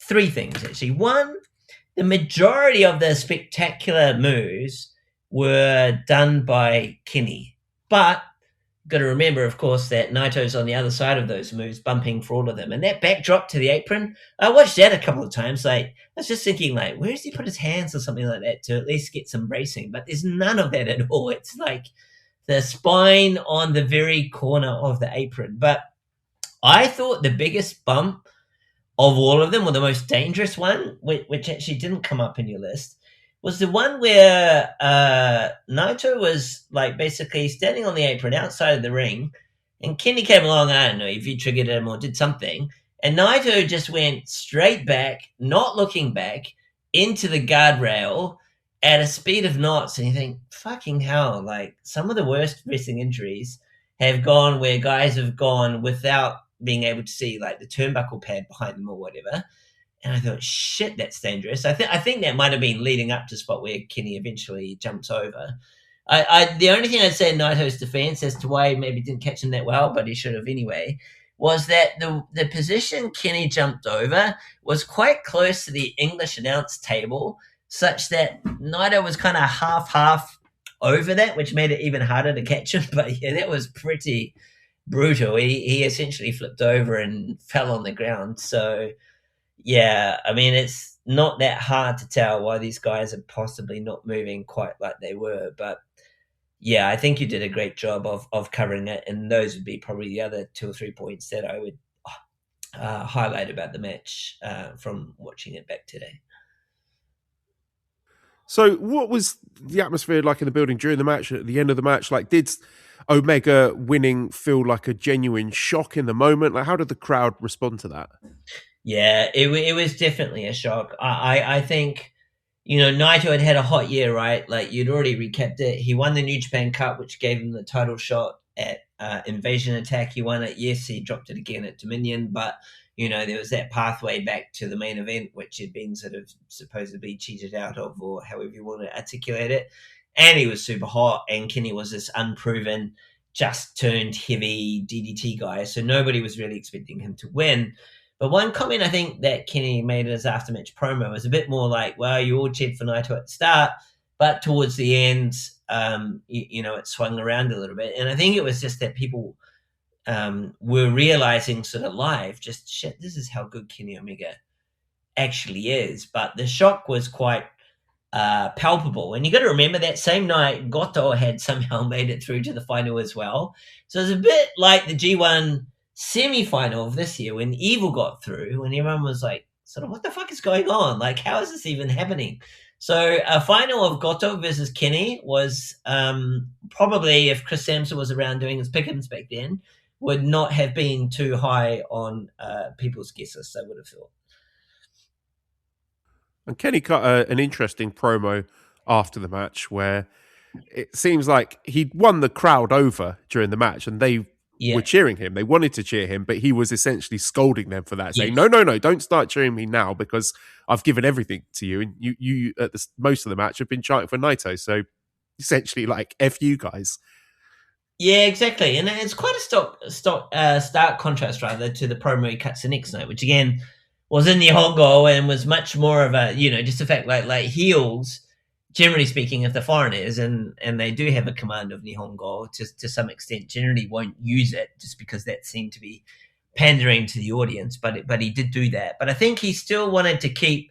three things, actually. One, the majority of the spectacular moves were done by Kenny. But got to remember, of course, that Naito's on the other side of those moves, bumping for all of them. And that backdrop to the apron, I watched that a couple of times. Like, I was just thinking, like, where does he put his hands or something like that to at least get some bracing? But there's none of that at all. It's like the spine on the very corner of the apron. But I thought the biggest bump of all of them, or the most dangerous one, which actually didn't come up in your list, was the one where Naito was like basically standing on the apron outside of the ring, and Kenny came along, I don't know if he triggered him or did something, and Naito just went straight back, not looking back, into the guardrail at a speed of knots. And you think, fucking hell, like some of the worst wrestling injuries have gone where guys have gone without being able to see like the turnbuckle pad behind them or whatever. And I thought, shit, that's dangerous. I think that might have been leading up to the spot where Kenny eventually jumps over. The only thing I'd say in Naito's defense as to why he maybe didn't catch him that well, but he should have anyway, was that the position Kenny jumped over was quite close to the English announce table, such that Naito was kind of half over that, which made it even harder to catch him. But yeah, that was pretty brutal. He essentially flipped over and fell on the ground. So yeah, I mean, it's not that hard to tell why these guys are possibly not moving quite like they were. But yeah, I think you did a great job of covering it. And those would be probably the other 2 or 3 points that I would highlight about the match from watching it back today. So what was the atmosphere like in the building during the match, at the end of the match? Like, did Omega winning feel like a genuine shock in the moment? Like, how did the crowd respond to that? Yeah, it was definitely a shock. I think, you know, Naito had a hot year, right? Like, you'd already recapped it. He won the New Japan Cup, which gave him the title shot at Invasion Attack. He won it. Yes, he dropped it again at Dominion, but, you know, there was that pathway back to the main event, which had been sort of supposedly cheated out of, or however you want to articulate it. And he was super hot, and Kenny was this unproven, just turned heavy DDT guy, so nobody was really expecting him to win. But one comment I think that Kenny made in his after-match promo was a bit more like, well, you all cheered for Naito at the start, but towards the end, you know, it swung around a little bit. And I think it was just that people were realizing sort of live, just, shit, this is how good Kenny Omega actually is. But the shock was quite palpable. And you got to remember that same night, Goto had somehow made it through to the final as well. So it's a bit like the G1 semi-final of this year when Evil got through, and everyone was like, sort of, what the fuck is going on? Like, how is this even happening? So a final of Goto versus Kenny was probably, if Chris Sampson was around doing his pick'ems back then, would not have been too high on people's guess lists, I would have thought. And Kenny cut an interesting promo after the match where it seems like he'd won the crowd over during the match, and they were cheering him. They wanted to cheer him, but he was essentially scolding them for that, saying, no, don't start cheering me now because I've given everything to you. And you at most of the match have been chanting for Naito. So essentially, like, F you guys. Yeah, exactly. And it's quite a stark contrast, rather, to the promo he cuts the next night, which again was in Nihongo and was much more of a, you know, just the fact like heels, generally speaking, if they're foreigners and they do have a command of Nihongo to some extent, generally won't use it just because that seemed to be pandering to the audience. But he did do that. But I think he still wanted to keep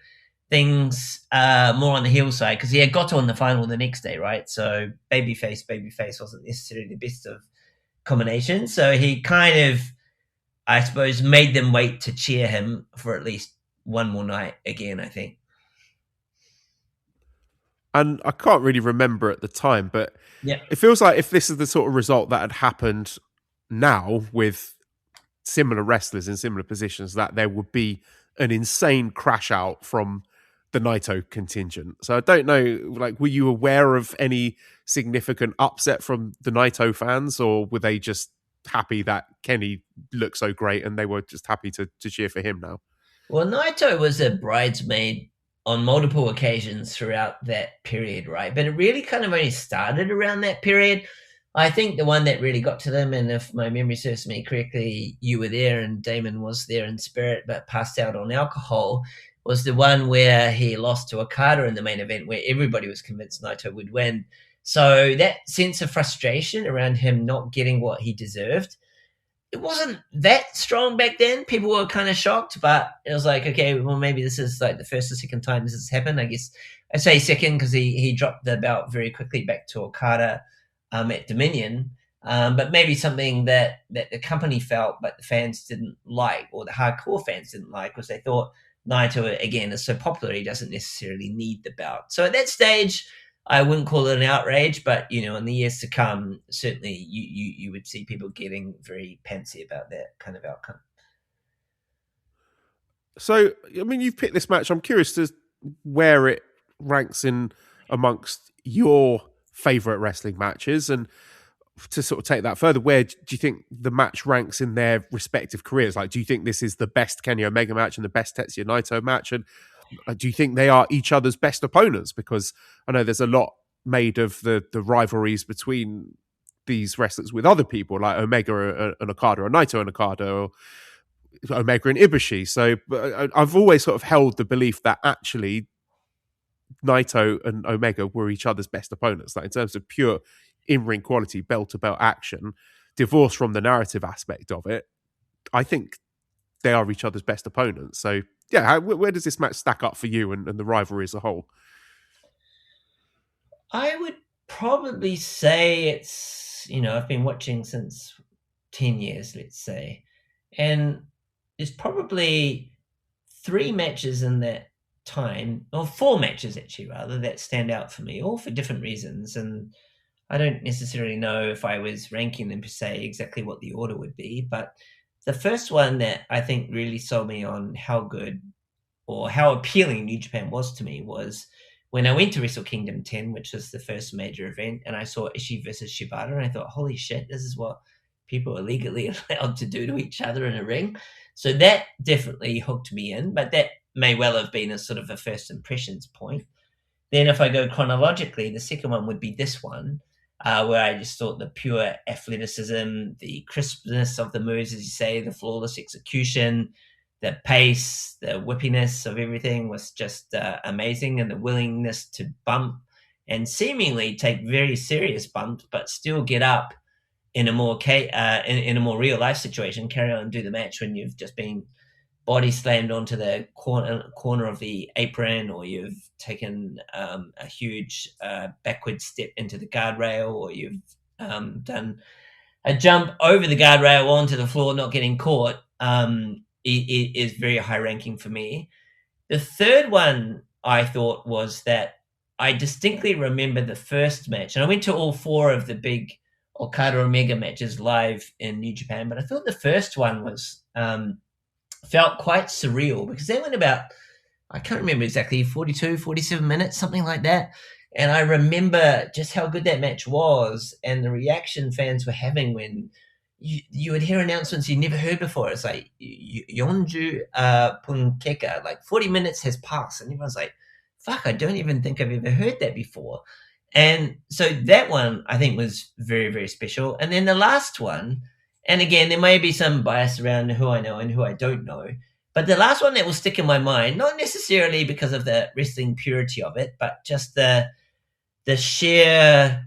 things more on the heel side because he had Goto in the final the next day, right? So babyface wasn't necessarily the best of combination. So he kind of, I suppose, made them wait to cheer him for at least one more night again, I think. And I can't really remember at the time, but Yeah. it feels like if this is the sort of result that had happened now with similar wrestlers in similar positions, that there would be an insane crash out from the Naito contingent. So I don't know, like, were you aware of any significant upset from the Naito fans, or were they just happy that Kenny looked so great and they were just happy to cheer for him now? Well, Naito was a bridesmaid on multiple occasions throughout that period, right? But it really kind of only started around that period. I think the one that really got to them, and if my memory serves me correctly, you were there and Damon was there in spirit but passed out on alcohol, was the one where he lost to Okada in the main event, where everybody was convinced Naito would win. So that sense of frustration around him not getting what he deserved, it wasn't that strong back then. People were kind of shocked, but it was like, okay, well, maybe this is like the first or second time this has happened. I guess I say second because he dropped the belt very quickly back to Okada at Dominion. But maybe something that the company felt but the fans didn't like, or the hardcore fans didn't like, because they thought Naito, again, is so popular, he doesn't necessarily need the belt. So at that stage, I wouldn't call it an outrage, but, you know, in the years to come, certainly you would see people getting very pantsy about that kind of outcome. So, I mean, you've picked this match. I'm curious to where it ranks in amongst your favourite wrestling matches, and to sort of take that further, where do you think the match ranks in their respective careers? Like, do you think this is the best Kenny Omega match and the best Tetsuya Naito match? And do you think they are each other's best opponents? Because I know there's a lot made of the rivalries between these wrestlers with other people, like Omega and Okada, or Naito and Okada, or Omega and Ibushi. So I've always sort of held the belief that actually Naito and Omega were each other's best opponents. Like, in terms of pure in-ring quality, belt-to-belt action, divorced from the narrative aspect of it, I think they are each other's best opponents. So, yeah, where does this match stack up for you and the rivalry as a whole? I would probably say it's, you know, I've been watching since 10 years, let's say. And there's probably 3 matches in that time, or 4 matches actually, rather, that stand out for me, all for different reasons. And I don't necessarily know if I was ranking them per se exactly what the order would be, but the first one that I think really sold me on how good or how appealing New Japan was to me was when I went to Wrestle Kingdom 10, which was the first major event, and I saw Ishii versus Shibata, and I thought, holy shit, this is what people are legally allowed to do to each other in a ring. So that definitely hooked me in, but that may well have been a sort of a first impressions point. Then if I go chronologically, the second one would be this one, where I just thought the pure athleticism, the crispness of the moves, as you say, the flawless execution, the pace, the whippiness of everything was just amazing, and the willingness to bump and seemingly take very serious bumps, but still get up in a more in a more real life situation, carry on and do the match when you've just been body slammed onto the corner of the apron, or you've taken a huge backward step into the guardrail, or you've done a jump over the guardrail onto the floor, not getting caught. It is very high ranking for me. The third one I thought was that I distinctly remember the first match, and I went to all 4 of the big Okada Omega matches live in New Japan, but I thought the first one was felt quite surreal, because they went about, I can't remember exactly, 42, 47 minutes, something like that. And I remember just how good that match was, and the reaction fans were having when you would hear announcements you never heard before. It's like, Yonju Punkeka, like 40 minutes has passed. And everyone's like, fuck, I don't even think I've ever heard that before. And so that one, I think, was very, very special. And then the last one, and again, there may be some bias around who I know and who I don't know, but the last one that will stick in my mind, not necessarily because of the wrestling purity of it, but just the sheer,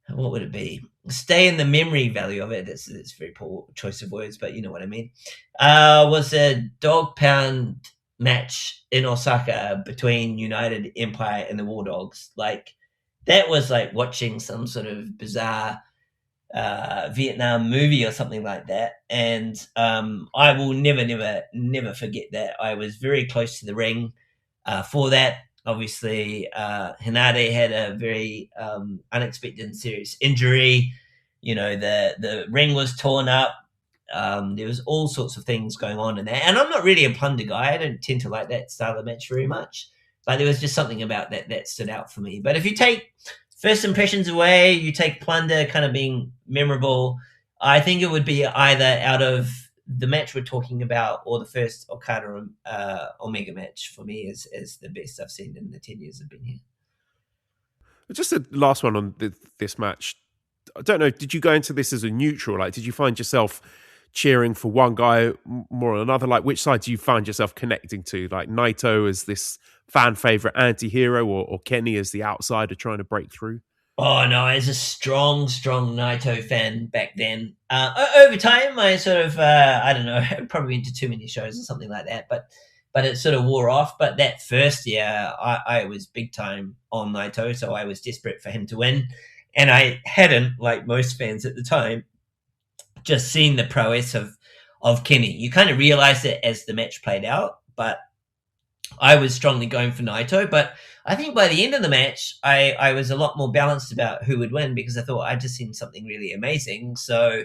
what would it be? Stay in the memory value of it. It's a very poor choice of words, but you know what I mean. Was a dog pound match in Osaka between United Empire and the War Dogs. Like, that was like watching some sort of bizarre Vietnam movie or something like that. And I will never forget that. I was very close to the ring for that. Obviously, Hinade had a very unexpected and serious injury. You know, the ring was torn up. There was all sorts of things going on in there. And I'm not really a plunder guy. I don't tend to like that style of match very much. But there was just something about that stood out for me. But if you take first impressions away, you take plunder kind of being memorable, I think it would be either out of the match we're talking about or the first Okada Omega match for me is the best I've seen in the 10 years I've been here. Just the last one on this match. I don't know, did you go into this as a neutral? Like, did you find yourself cheering for one guy more than another? Like, which side do you find yourself connecting to? Like, Naito as this fan favorite anti-hero or Kenny as the outsider trying to break through? Oh, no, I was a strong Naito fan back then. Over time, I sort of, I don't know, probably went to too many shows or something like that, but it sort of wore off. But that first year, I was big time on Naito, so I was desperate for him to win. And I hadn't, like most fans at the time, just seen the prowess of Kenny. You kind of realized it as the match played out, but I was strongly going for Naito. But I think by the end of the match, I was a lot more balanced about who would win because I thought I'd just seen something really amazing. So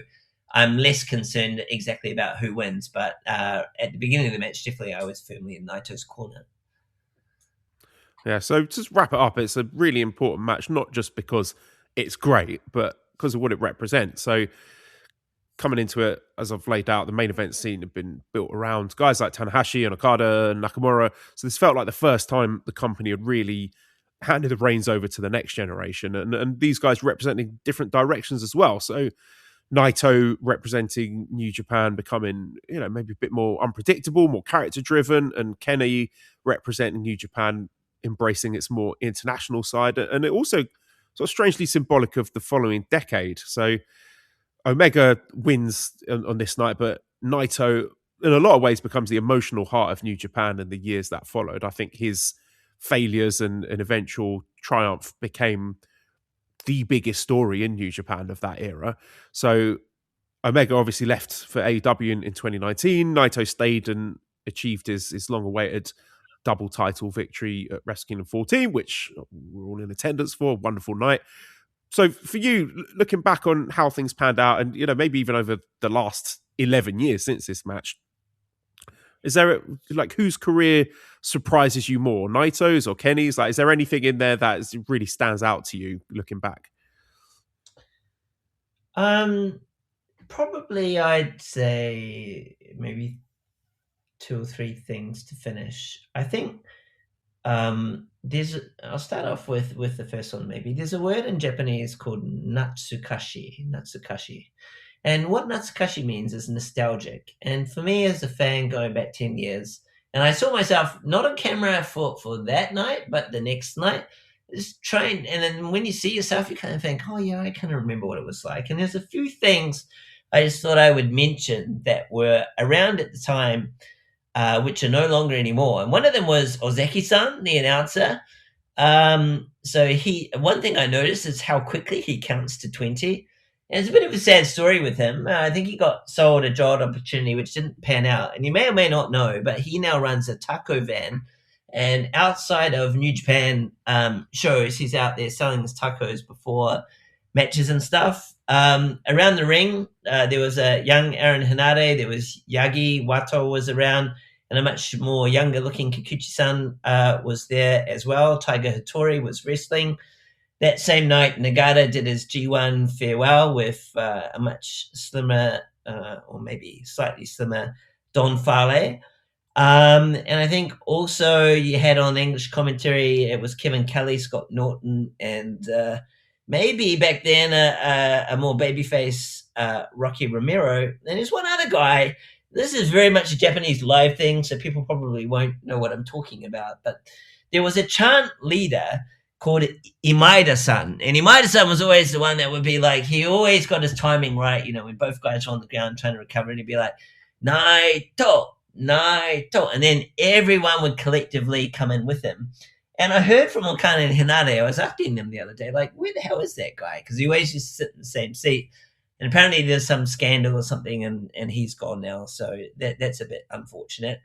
I'm less concerned exactly about who wins. But at the beginning of the match, definitely I was firmly in Naito's corner. Yeah, so just wrap it up. It's a really important match, not just because it's great, but because of what it represents. So coming into it, as I've laid out, the main event scene had been built around guys like Tanahashi and Okada and Nakamura. So this felt like the first time the company had really handed the reins over to the next generation. And these guys representing different directions as well. So Naito representing New Japan becoming, maybe a bit more unpredictable, more character driven, and Kenny representing New Japan embracing its more international side. And it also sort of strangely symbolic of the following decade. So Omega wins on this night, but Naito, in a lot of ways, becomes the emotional heart of New Japan in the years that followed. I think his failures and eventual triumph became the biggest story in New Japan of that era. So Omega obviously left for AEW in 2019. Naito stayed and achieved his long-awaited double title victory at Wrestle Kingdom 14, which we're all in attendance for. Wonderful night. So for you, looking back on how things panned out and, maybe even over the last 11 years since this match, is there, whose career surprises you more, Naito's or Kenny's? Is there anything in there that really stands out to you looking back? Probably I'd say maybe 2 or 3 things to finish. I think I'll start off with the first one maybe. There's a word in Japanese called natsukashi. And what natsukashi means is nostalgic. And for me as a fan going back 10 years, and I saw myself not on camera for that night, but the next night, just trying, and then when you see yourself, you kind of think, oh yeah, I kind of remember what it was like. And there's a few things I just thought I would mention that were around at the time, which are no longer anymore. And one of them was Ozeki-san, the announcer. So one thing I noticed is how quickly he counts to 20. And it's a bit of a sad story with him. I think he got sold a job opportunity which didn't pan out. And you may or may not know, but he now runs a taco van. And outside of New Japan shows, he's out there selling his tacos before matches and stuff. Around the ring, there was a young Aaron Hinade. There was Yagi Wato was around. And a much more younger-looking Kikuchi-san was there as well. Tiger Hattori was wrestling. That same night, Nagata did his G1 farewell with a much slimmer, or maybe slightly slimmer, Don Fale. And I think also you had on English commentary, it was Kevin Kelly, Scott Norton, and maybe back then a more babyface Rocky Romero. And there's one other guy. This is very much a Japanese live thing, so people probably won't know what I'm talking about. But there was a chant leader called Imaida-san. And Imaida-san was always the one that would be like, he always got his timing right, when both guys were on the ground trying to recover, and he'd be like, Naito. And then everyone would collectively come in with him. And I heard from Okada and Hinade, I was asking them the other day, where the hell is that guy? Because he always used to sit in the same seat. And apparently there's some scandal or something, and he's gone now. So that's a bit unfortunate.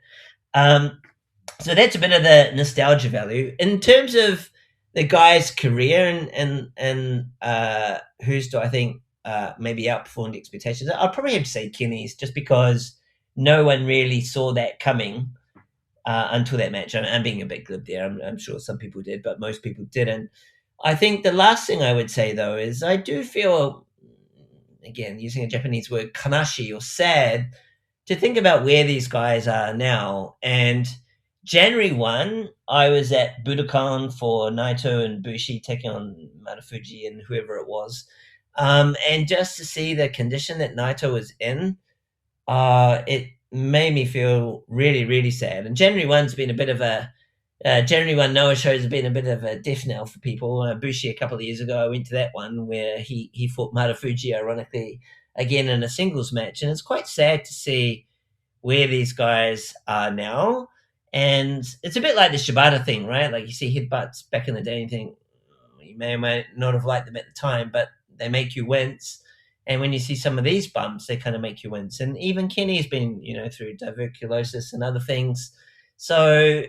So that's a bit of the nostalgia value. In terms of the guy's career and who's do I think maybe outperformed expectations, I'll probably have to say Kenny's, just because no one really saw that coming until that match. I'm being a bit glib there. I'm sure some people did, but most people didn't. I think the last thing I would say, though, is I do feel, again, using a Japanese word, kanashi, or sad, to think about where these guys are now. And January 1, I was at Budokan for Naito and Bushi taking on Marufuji and whoever it was. And just to see the condition that Naito was in, it made me feel really, really sad. And January 1's been a bit of a January 1 Noah shows have been a bit of a death knell for people. Bushi, a couple of years ago, I went to that one where he fought Marufuji, ironically, again in a singles match. And it's quite sad to see where these guys are now. And it's a bit like the Shibata thing, right? Like you see headbutts back in the day and you think, you may or may not have liked them at the time, but they make you wince. And when you see some of these bumps, they kind of make you wince. And even Kenny's been, through tuberculosis and other things. So,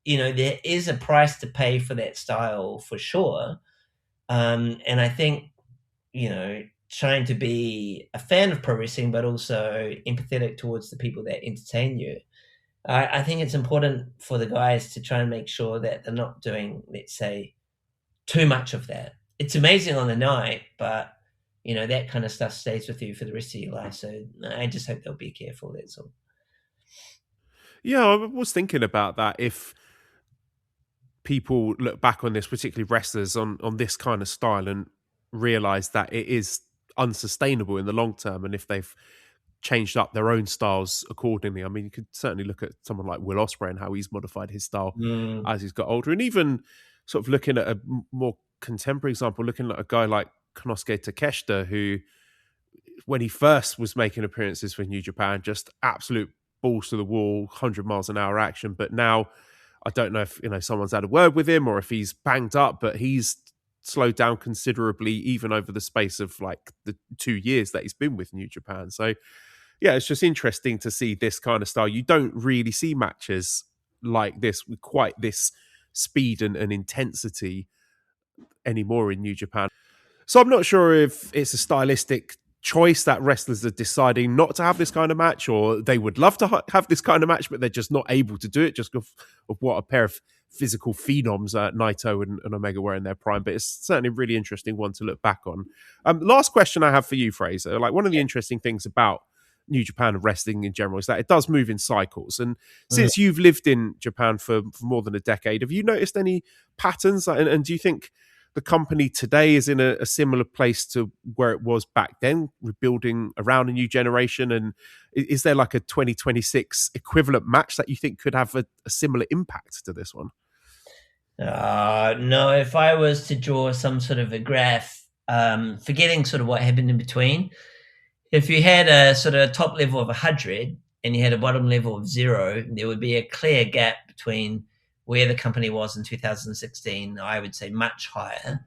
there is a price to pay for that style for sure. And I think, trying to be a fan of pro wrestling, but also empathetic towards the people that entertain you, I think it's important for the guys to try and make sure that they're not doing, let's say, too much of that. It's amazing on the night, but, that kind of stuff stays with you for the rest of your life. So I just hope they'll be careful, that's all. Yeah, I was thinking about that. If people look back on this, particularly wrestlers, on this kind of style and realise that it is unsustainable in the long term, and if they've changed up their own styles accordingly. I mean, you could certainly look at someone like Will Ospreay and how he's modified his style as he's got older. And even sort of looking at a more contemporary example, looking at a guy like Konosuke Takeshita, who, when he first was making appearances for New Japan, just absolute balls to the wall, 100 miles an hour action. But now, I don't know if someone's had a word with him or if he's banged up, but he's slowed down considerably, even over the space of like the 2 years that he's been with New Japan. So, yeah, it's just interesting to see this kind of style. You don't really see matches like this with quite this speed and intensity anymore in New Japan. So I'm not sure if it's a stylistic choice that wrestlers are deciding not to have this kind of match, or they would love to have this kind of match, but they're just not able to do it just of what a pair of physical phenoms Naito and Omega were in their prime. But it's certainly a really interesting one to look back on. Last question I have for you, Fraser. Like, one of the interesting things about New Japan and wrestling in general is that it does move in cycles. And since you've lived in Japan for more than a decade, have you noticed any patterns? And do you think the company today is in a similar place to where it was back then, rebuilding around a new generation? And is there like a 2026 equivalent match that you think could have a similar impact to this one? No, if I was to draw some sort of a graph, forgetting sort of what happened in between, if you had a sort of top level of 100 and you had a bottom level of 0, there would be a clear gap between where the company was in 2016, I would say much higher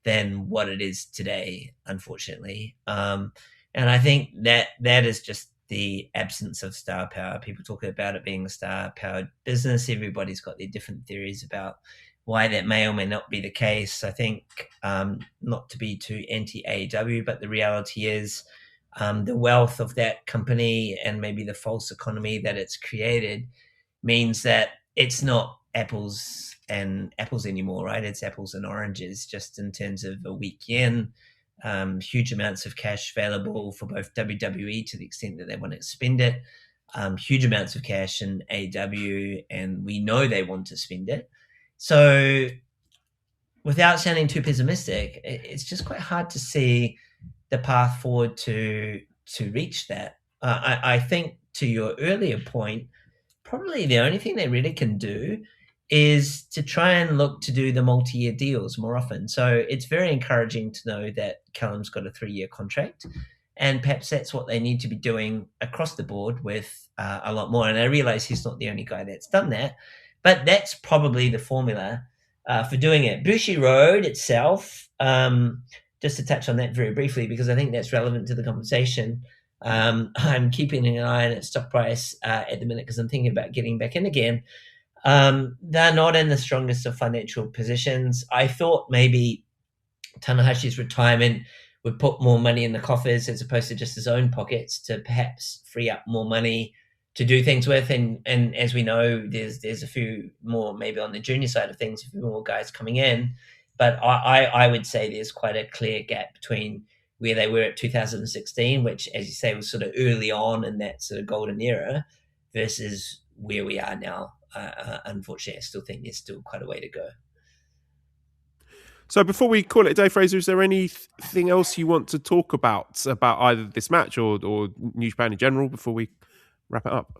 than what it is today, unfortunately. And I think that is just the absence of star power. People talk about it being a star-powered business. Everybody's got their different theories about why that may or may not be the case. I think not to be too anti-AEW, but the reality is the wealth of that company and maybe the false economy that it's created means that it's not apples and apples anymore, right? It's apples and oranges, just in terms of a weak yen, huge amounts of cash available for both WWE to the extent that they want to spend it, huge amounts of cash in AEW, and we know they want to spend it. So without sounding too pessimistic, it's just quite hard to see the path forward to reach that. I think, to your earlier point, probably the only thing they really can do is to try and look to do the multi-year deals more often. So it's very encouraging to know that Callum's got a 3-year contract, and perhaps that's what they need to be doing across the board with a lot more. And I realize he's not the only guy that's done that, but that's probably the formula for doing it. Bushi Road itself, just to touch on that very briefly, because I think that's relevant to the conversation. I'm keeping an eye on its stock price at the minute because I'm thinking about getting back in again. They're not in the strongest of financial positions. I thought maybe Tanahashi's retirement would put more money in the coffers as opposed to just his own pockets to perhaps free up more money to do things with. And as we know, there's a few more maybe on the junior side of things, a few more guys coming in. But I would say there's quite a clear gap between where they were at 2016, which, as you say, was sort of early on in that sort of golden era, versus where we are now. Unfortunately, I still think there's still quite a way to go. So before we call it a day, Fraser, is there anything else you want to talk about either this match or New Japan in general before we wrap it up?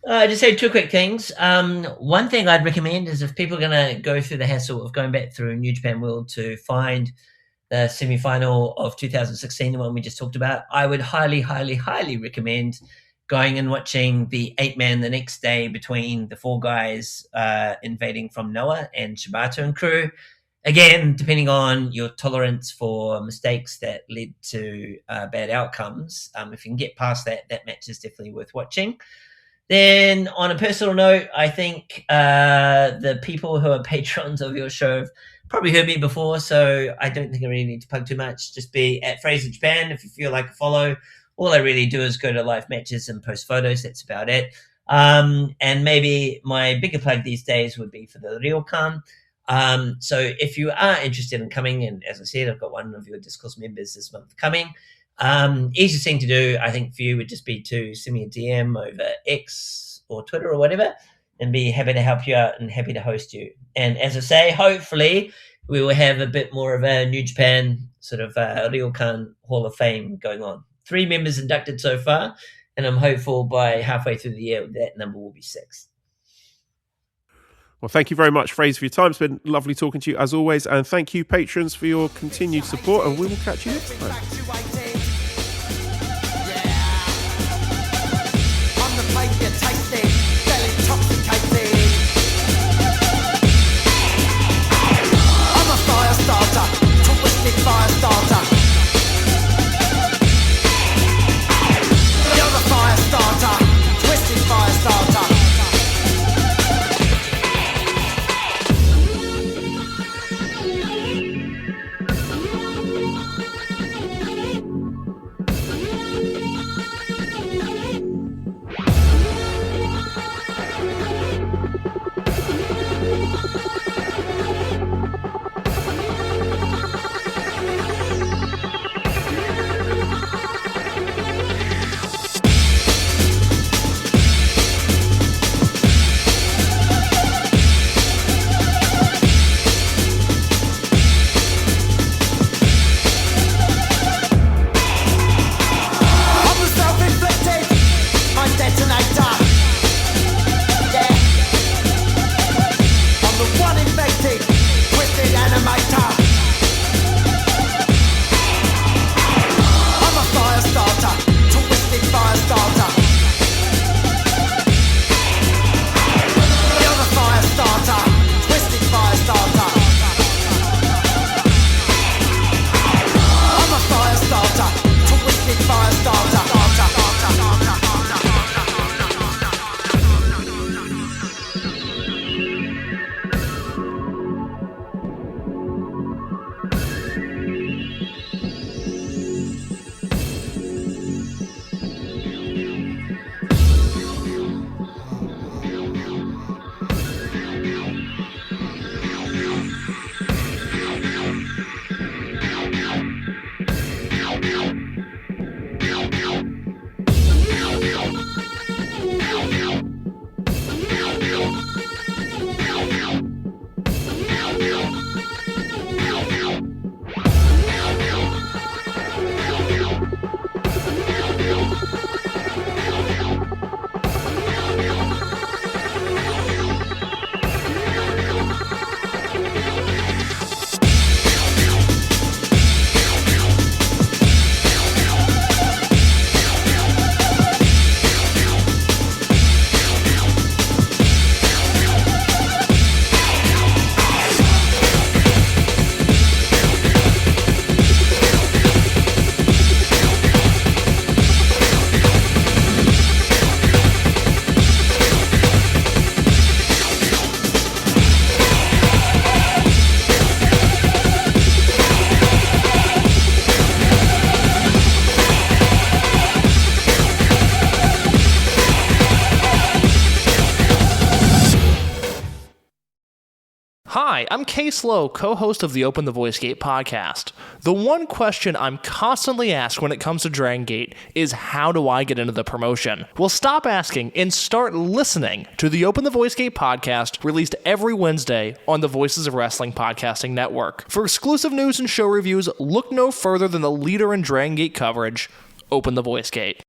Just say two quick things. One thing I'd recommend is if people are going to go through the hassle of going back through New Japan World to find the semi-final of 2016, the one we just talked about, I would highly, highly, highly recommend going and watching the 8-man the next day between the 4 guys invading from Noah and Shibata and crew. Again, depending on your tolerance for mistakes that led to bad outcomes, if you can get past that, that match is definitely worth watching. Then, on a personal note, I think the people who are patrons of your show have probably heard me before, so I don't think I really need to plug too much. Just be at Fraser Japan if you feel like a follow. All I really do is go to live matches and post photos. That's about it. And maybe my bigger plug these days would be for the ryokan. So if you are interested in coming, and as I said, I've got one of your Discourse members this month coming, easiest thing to do, I think, for you would just be to send me a DM over X or Twitter or whatever, and be happy to help you out and happy to host you. And as I say, hopefully we will have a bit more of a New Japan sort of Ryokan Hall of Fame going on. 3 members inducted so far, and I'm hopeful by halfway through the year that number will be 6. Well, thank you very much, Fraser, for your time. It's been lovely talking to you as always, and thank you, patrons, for your continued support, and we will catch you next time. On the plate you're tasting, well intoxicated. I'm a Firestarter, twisted Firestarter. You're the Firestarter, twisted Firestarter. Hi, I'm Case Lowe, co-host of the Open the Voice Gate podcast. The one question I'm constantly asked when it comes to Dragon Gate is how do I get into the promotion? Well, stop asking and start listening to the Open the Voice Gate podcast, released every Wednesday on the Voices of Wrestling podcasting network. For exclusive news and show reviews, look no further than the leader in Dragon Gate coverage, Open the Voice Gate.